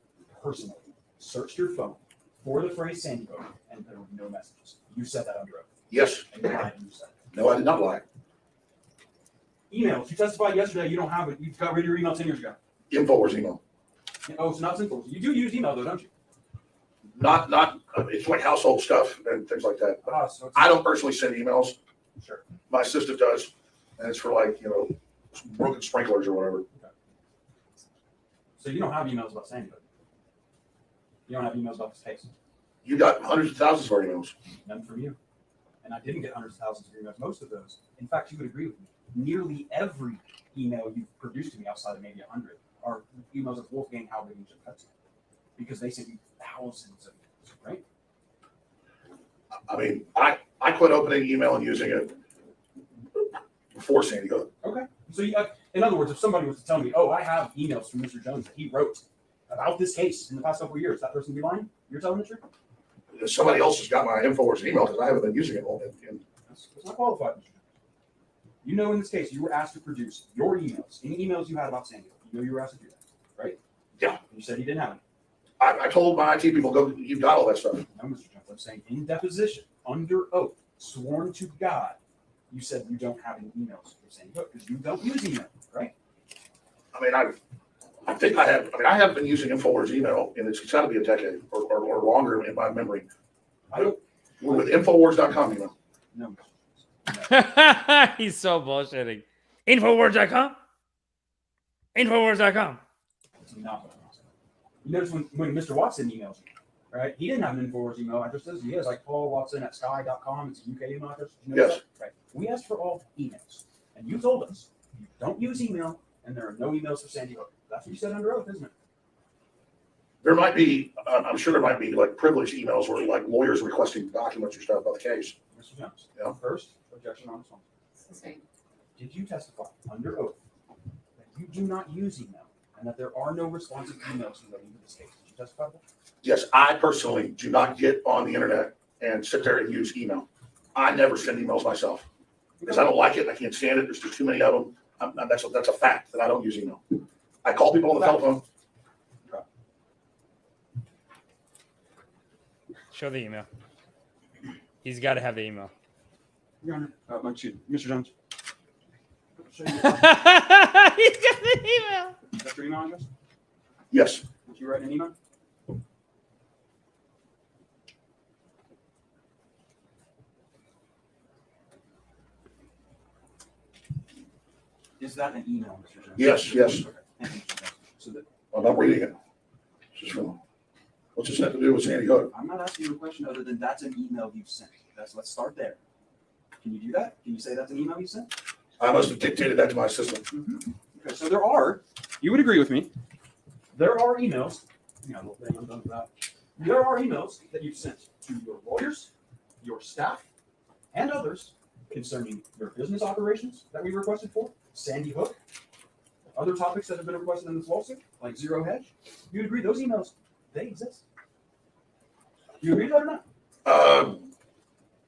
personally searched your phone for the phrase Sandy Hook and there were no messages. You said that under oath. Yes. And you lied and you said it. No, I did not lie. Emails. You testified yesterday. You don't have it. You got rid of your email 10 years ago. InfoWars email. Oh, it's not simple. You do use email though, don't you? Not. It's like household stuff and things like that. So I don't personally send emails. Sure. My assistant does, and it's for like broken sprinklers or whatever. Okay. So you don't have emails about Sandy Hook. You don't have emails about this case. You got hundreds of thousands of our emails. None from you. And I didn't get hundreds of thousands of emails. Most of those. In fact, you would agree with me. Nearly every email you've produced to me outside of maybe 100 are emails of Wolfgang Halbig and Jim Petzl. Because they sent you thousands of emails, right? I mean, I quit opening email and using it before Sandy Hook. Okay. So in other words, if somebody was to tell me, oh, I have emails from Mr. Jones that he wrote about this case in the past couple of years, that person would be lying? You're telling the truth? Somebody else has got my InfoWars email because I haven't been using it all. That's not qualified, Mr. Jones. You know, in this case, you were asked to produce your emails, any emails you had about Sandy Hook. You know you were asked to do that, right? Yeah. You said you didn't have any. I told my IT people, go, you've got all that stuff. No, Mr. Jones, I'm saying in deposition, under oath, sworn to God, you said you don't have any emails for Sandy Hook because you don't use email, right? I mean, I think I have. I mean, I have been using InfoWars email, and it's got to be a decade or longer in my memory. We're with Infowars.com email. No. He's so bullshitting. Infowars.com? Infowars.com. That's not what I'm saying. You notice when Mr. Watson emails you, right? He didn't have an Infowars email address. He has like Paul Watson at sky.com. It's a UK email address. You know Yes. That? Right. We asked for all emails, and you told us you don't use email, and there are no emails for Sandy Hook. That's what you said under oath, isn't it? There might be. I'm sure there might be like privileged emails where like lawyers requesting documents or stuff about the case. Mr. Jones. Yeah. First, objection on this one. It's the same. Did you testify under oath that you do not use email and that there are no responsive emails relating to this case? Did you testify to that? Yes, I personally do not get on the internet and sit there and use email. I never send emails myself because I don't like it. I can't stand it. There's just too many of them. That's a fact that I don't use email. I call people on the telephone. Show the email. He's got to have the email. Your Honor, excuse me, Mr. Jones. He's got the email. That's your email address? Yes. Did you write an email? Is that an email, Mr. Jones? Yes, yes. Okay. Thank you, Mr. Jones. So that I'm not reading it. Just from, what's this have to do with Sandy Hook? I'm not asking you a question other than that's an email you sent. Let's start there. Can you do that? Can you say that's an email you sent? I must have dictated that to my assistant. Mm-hmm. Okay, so there are, you would agree with me, there are emails, hang on a little thing, I'm done with that. There are emails that you've sent to your lawyers, your staff, and others concerning your business operations that we requested for, Sandy Hook, other topics that have been requested in this lawsuit, like Zero Hedge. You'd agree those emails, they exist. You agree with that or not?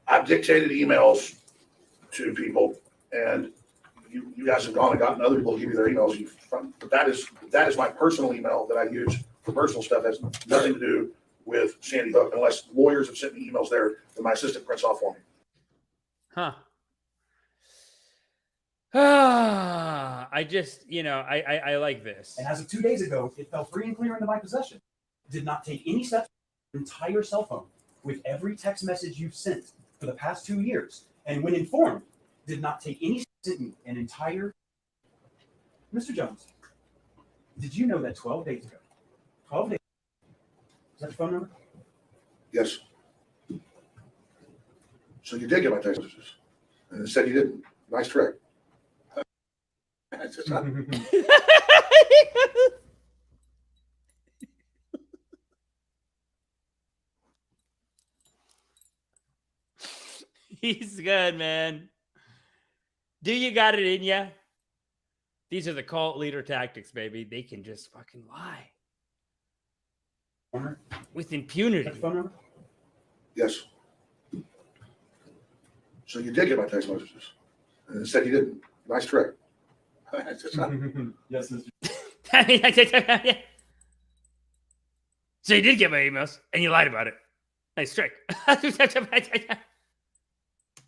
I've dictated emails to people, and you guys have gone and gotten other people to give you their emails. But that is my personal email that I use for personal stuff. It has nothing to do with Sandy Hook, unless lawyers have sent me emails there that my assistant prints off for me. Huh. I just, I like this. And as of 2 days ago, it fell free and clear into my possession. Did not take any steps on your entire cell phone with every text message you've sent for the past 2 years. And when informed, did not take any steps in an entire. Mr. Jones, did you know that 12 days ago, 12 days, is that your phone number? Yes. So you did get my text messages. And it said you didn't. Nice trick. That's just not. He's good, man. Do you got it in ya? These are the cult leader tactics, baby. They can just fucking lie. With impunity. Phone number? Yes. So you did get my text messages. And it said you didn't. Nice trick. That's just not. Yes, Mr. So you did get my emails, and you lied about it. Nice trick.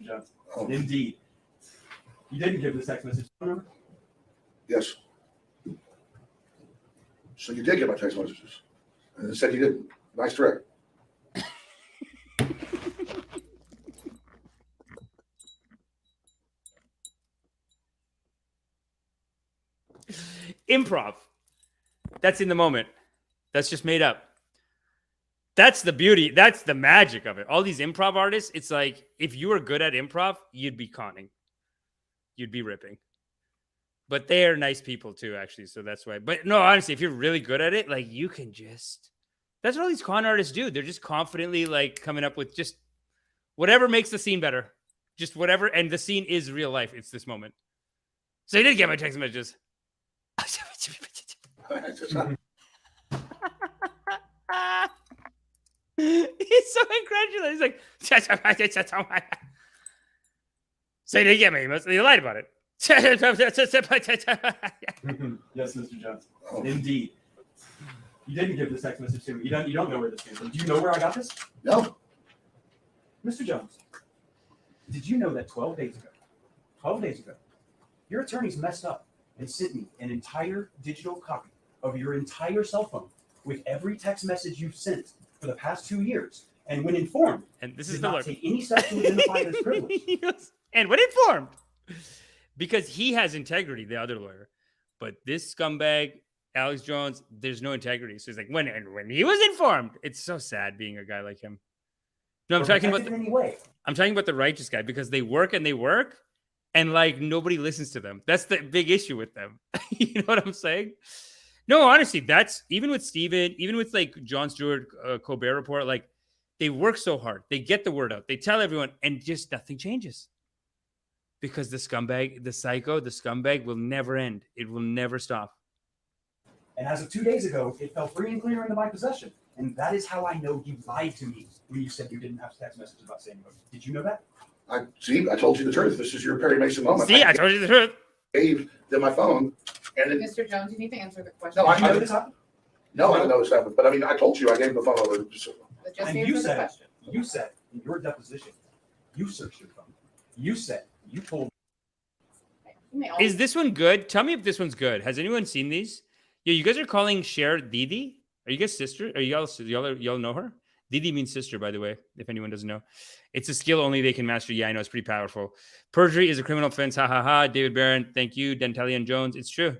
Jones. Indeed. You didn't give the text message phone number? Yes. So you did get my text messages. And it said you didn't. Nice trick. Improv. That's in the moment. That's just made up. That's the beauty. That's the magic of it. All these improv artists, it's like, if you were good at improv, you'd be conning. You'd be ripping. But they're nice people too, actually. So that's why. But no, honestly, if you're really good at it, like, you can just, that's what all these con artists do. They're just confidently like coming up with just whatever makes the scene better. Just whatever. And the scene is real life. It's this moment. So you did get my text messages. He's so incredulous. He's like, so you didn't get me. You lied about it. Yes, Mr. Jones. Indeed. You didn't give this text message to me. You don't know where this came from. Do you know where I got this? No. Mr. Jones, did you know that 12 days ago, your attorneys messed up and sent me an entire digital copy of your entire cell phone with every text message you've sent for the past 2 years. And when informed, and this is did the not take any steps to identify this privilege. And when informed, because he has integrity, the other lawyer, but this scumbag, Alex Jones, there's no integrity. So he's like, when he was informed, it's so sad being a guy like him. No, I'm talking about I'm talking about the righteous guy, because they work and like nobody listens to them. That's the big issue with them. You know what I'm saying? No, honestly, that's even with Steven, even with like Jon Stewart, Colbert Report, like they work so hard. They get the word out. They tell everyone, and just nothing changes. Because the scumbag, the psycho, the scumbag will never end. It will never stop. And as of 2 days ago, it fell free and clear into my possession. And that is how I know you lied to me when you said you didn't have text messages about Sandy Hook. Did you know that? I told you the truth. This is your Perry Mason moment. See, I told you the truth. Gave them my phone. And Mr. Jones, you need to answer the question. No, I know this happened. No, I didn't know this happened. But I mean, I told you I gave the phone over. But just and answer the question. You said in your deposition, you searched your phone. You said you told. Is this one good? Tell me if this one's good. Has anyone seen these? Yeah, you guys are calling Cher Didi. Are you guys sister? Are y'all know her? Didi means sister, by the way, if anyone doesn't know. It's a skill only they can master. Yeah, I know, it's pretty powerful. Perjury is a criminal offense. Ha ha ha. David Barron, thank you. Dentalian Jones, it's true.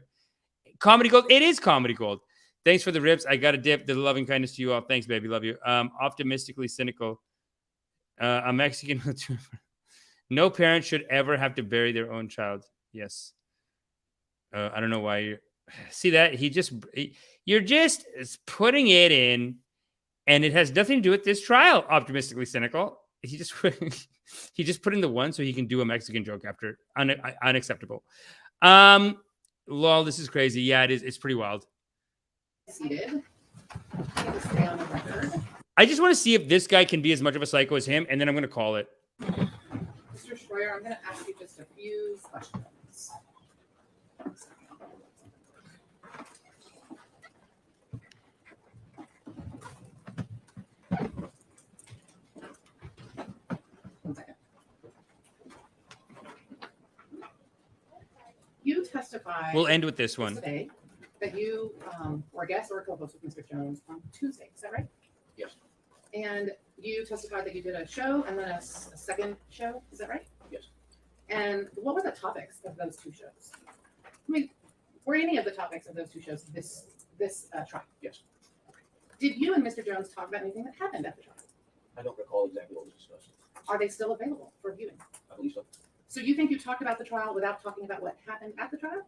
Comedy gold. It is comedy gold. Thanks for the rips. I got a dip. The loving kindness to you all. Thanks, baby. Love you. Optimistically cynical. A Mexican. No parent should ever have to bury their own child. Yes. I don't know why you see that. You're just putting it in, and it has nothing to do with this trial. Optimistically cynical. He just put in the one so he can do a Mexican joke after. Unacceptable. Lol, this is crazy. Yeah, it is. It's pretty wild. Seated. Stay on the record. I just want to see if this guy can be as much of a psycho as him, and then I'm going to call it. Mr. Schroyer, I'm going to ask you just a few questions. One second. testified. We'll end with this one. Today, that you were a guest or a co-host with Mr. Jones on Tuesday. Is that right? Yes. And you testified that you did a show and then a second show. Is that right? Yes. And what were the topics of those two shows? I mean, were any of the topics of those two shows this trial? Yes. Did you and Mr. Jones talk about anything that happened at the trial? I don't recall exactly what was discussed. Are they still available for viewing? I believe so. So you think you talked about the trial without talking about what happened at the trial?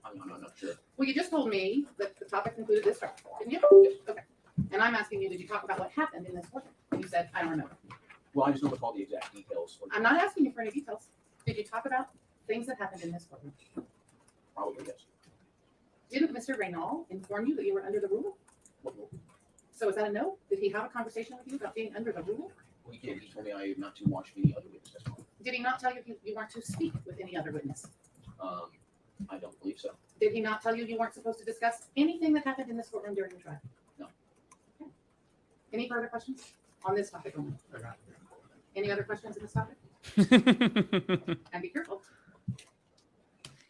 I'm not sure. Well, you just told me that the topic included this trial, didn't you? Yes. Okay. And I'm asking you, did you talk about what happened in this courtroom? And you said, I don't remember. Well, I just don't recall the exact details. I'm not asking you for any details. Did you talk about things that happened in this courtroom? Probably yes. Didn't Mr. Reynal inform you that you were under the rule? What rule? So is that a no? Did he have a conversation with you about being under the rule? Well, he did. He told me I am not to watch any other witness testimony. Did he not tell you you weren't to speak with any other witness? I don't believe so. Did he not tell you you weren't supposed to discuss anything that happened in this courtroom during the trial? No. Okay. Any further questions on this topic only? Any other questions on this topic? And be careful.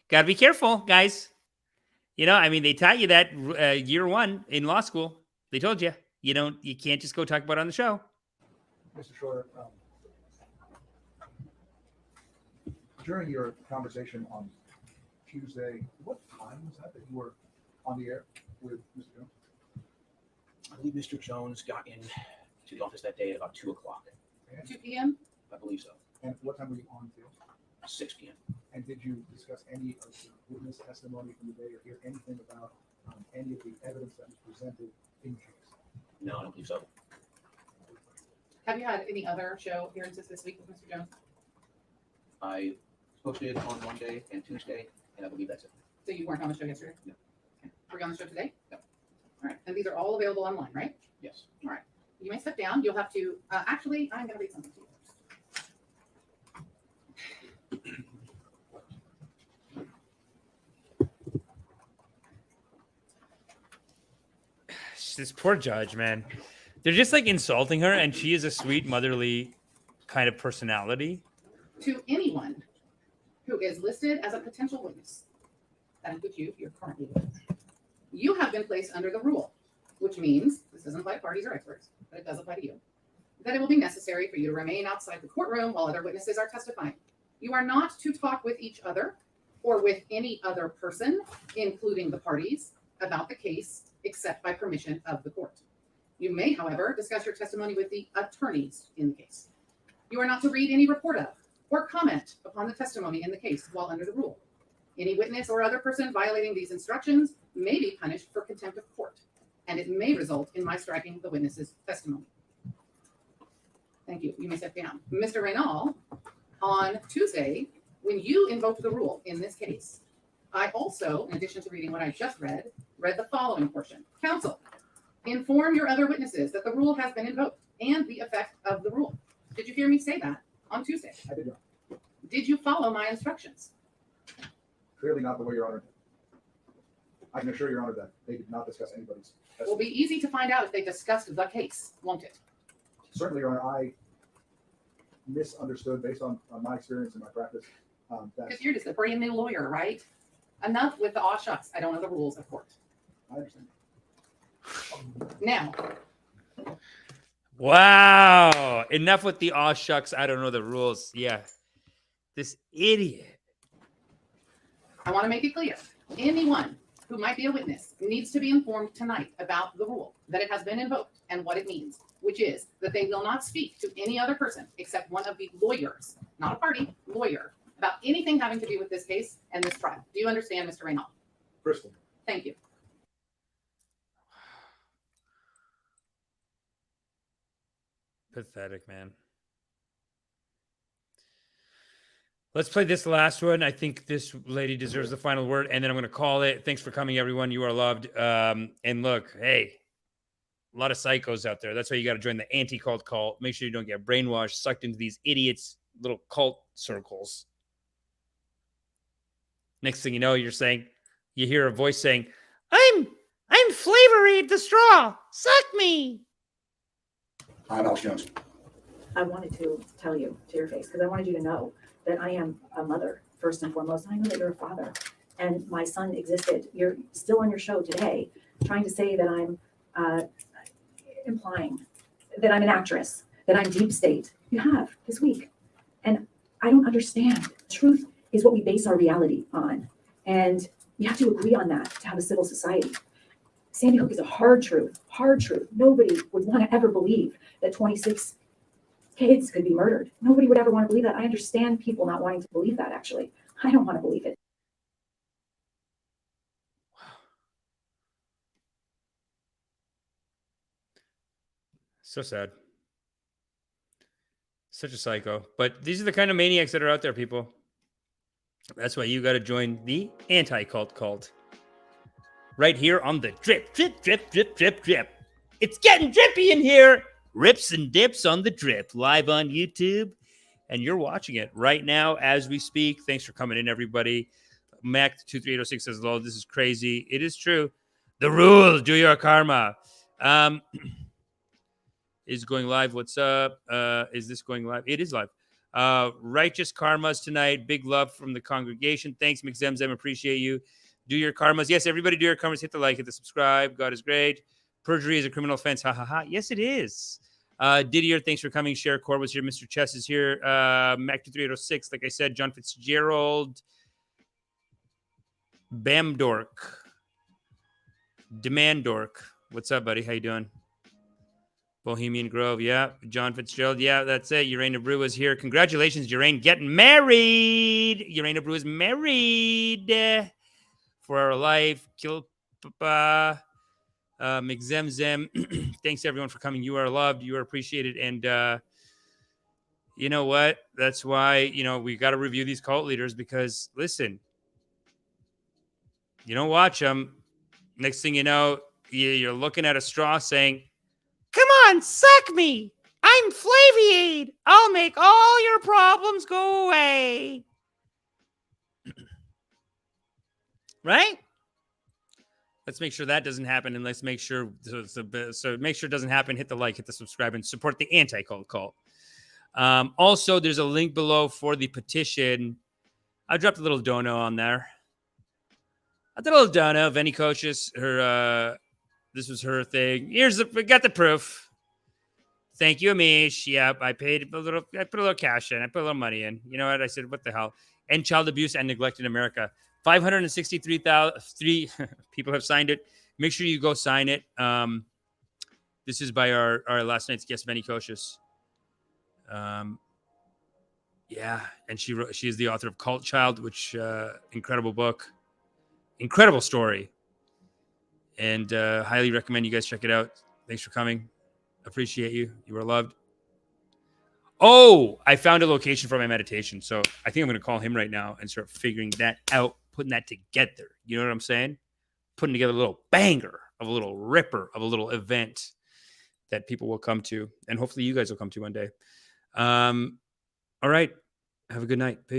Gotta be careful, guys. You know, I mean, they taught you that year one in law school. They told you you can't just go talk about it on the show. Mr. Shorter, during your conversation on Tuesday, what time was that you were on the air with Mr. Jones? I believe Mr. Jones got in to the office that day at about 2 o'clock. 2 p.m.? I believe so. And what time were you on field? 6 p.m. And did you discuss any of the witness testimony from the day or hear anything about any of the evidence that was presented in the case? No, I don't believe so. Have you had any other show appearances this week with Mr. Jones? I posted on Monday and Tuesday, and I believe that's it. So you weren't on the show yesterday? No. Okay. Were you on the show today? No. All right. And these are all available online, right? Yes. All right. You may step down. You'll have to, actually, I'm going to read something to you first. This poor judge, man. They're just like insulting her, and she is a sweet, motherly kind of personality. To anyone who is listed as a potential witness, that includes you if you're currently a witness, you have been placed under the rule, which means, this doesn't apply to parties or experts, but it does apply to you, that it will be necessary for you to remain outside the courtroom while other witnesses are testifying. You are not to talk with each other or with any other person, including the parties, about the case, except by permission of the court. You may, however, discuss your testimony with the attorneys in the case. You are not to read any report of or comment upon the testimony in the case while under the rule. Any witness or other person violating these instructions may be punished for contempt of court, and it may result in my striking the witness's testimony. Thank you. You may sit down. Mr. Reynal, on Tuesday, when you invoked the rule in this case, I also, in addition to reading what I just read the following portion. Counsel, inform your other witnesses that the rule has been invoked and the effect of the rule. Did you hear me say that on Tuesday? I did not. Did you follow my instructions? Clearly not the way Your Honor did. I can assure Your Honor that they did not discuss anybody's It will be easy to find out if they discussed the case, won't it? Certainly, Your Honor, I misunderstood based on my experience and my practice. That Because you're just a brand new lawyer, right? Enough with the aw shucks. I don't know the rules of court. I understand. Now, Wow. Enough with the aw shucks. I don't know the rules. Yeah. This idiot. I want to make it clear. Anyone who might be a witness needs to be informed tonight about the rule, that it has been invoked and what it means, which is that they will not speak to any other person except one of the lawyers, not a party, lawyer, about anything having to do with this case and this trial. Do you understand, Mr. Reynal? Crystal. Thank you. Pathetic, man. Let's play this last one. I think this lady deserves the final word, and then I'm going to call it. Thanks for coming, everyone. You are loved. And look, hey, a lot of psychos out there. That's why you got to join the anti-cult cult. Make sure you don't get brainwashed, sucked into these idiots' little cult circles. Next thing you know, you hear a voice saying, I'm Flavory the straw. Suck me. I'm Alex Jones. I wanted to tell you to your face because I wanted you to know that I am a mother first and foremost. I know that you're a father and my son existed. You're still on your show today trying to say that I'm implying that I'm an actress, that I'm deep state. You have this week. And I don't understand. Truth is what we base our reality on. And we have to agree on that to have a civil society. Sandy Hook is a hard truth, hard truth. Nobody would want to ever believe that 26 kids could be murdered. Nobody would ever want to believe that. I understand people not wanting to believe that, actually. I don't want to believe it. So sad. Such a psycho. But these are the kind of maniacs that are out there, people. That's why you got to join the anti-cult cult. Right here on the drip, drip, drip, drip, drip, drip. It's getting drippy in here. Rips and dips on the drip. Live on YouTube. And you're watching it right now as we speak. Thanks for coming in, everybody. Mac23806 says, lol, this is crazy. It is true. The rule, do your karma. Is going live. What's up? Is this going live? It is live. Righteous karmas tonight. Big love from the congregation. Thanks, McZemzem. Appreciate you. Do your karmas. Yes, everybody do your karmas. Hit the like, hit the subscribe. God is great. Perjury is a criminal offense. Ha ha ha. Yes, it is. Didier, thanks for coming. Cher Core was here. Mr. Chess is here. Mac23806. Like I said, John Fitzgerald. Bamdork. Demandork. What's up, buddy? How you doing? Bohemian Grove, yeah. John Fitzgerald, yeah, that's it. Urena Brew is here. Congratulations, Urena, getting married. Urena Brew is married for our life. Kill Papa, McZemzem. Thanks, everyone, for coming. You are loved. You are appreciated. And you know what? That's why, we got to review these cult leaders because, listen, you don't watch them. Next thing you know, you're looking at a straw saying, come on, suck me. I'm Flaviade. I'll make all your problems go away. Right? Let's make sure that doesn't happen. And let's make sure, so make sure it doesn't happen. Hit the like, hit the subscribe, and support the anti-cult cult. Also, there's a link below for the petition. I dropped a little dono on there. I did a little dono. Venny Coaches, this was her thing. We got the proof. Thank you, Amish. Yep, I put a little cash in. I put a little money in. You know what? I said, what the hell? End child abuse and neglect in America. 563,000 people have signed it. Make sure you go sign it. This is by our last night's guest, Venny Coaches. Yeah, and she is the author of Cult Child, which incredible book. Incredible story. And highly recommend you guys check it out. Thanks for coming. Appreciate you. You are loved. Oh, I found a location for my meditation. So I think I'm going to call him right now and start figuring that out, putting that together. You know what I'm saying? Putting together a little banger of a little ripper of a little event that people will come to. And hopefully you guys will come to one day. All right. Have a good night. Peace.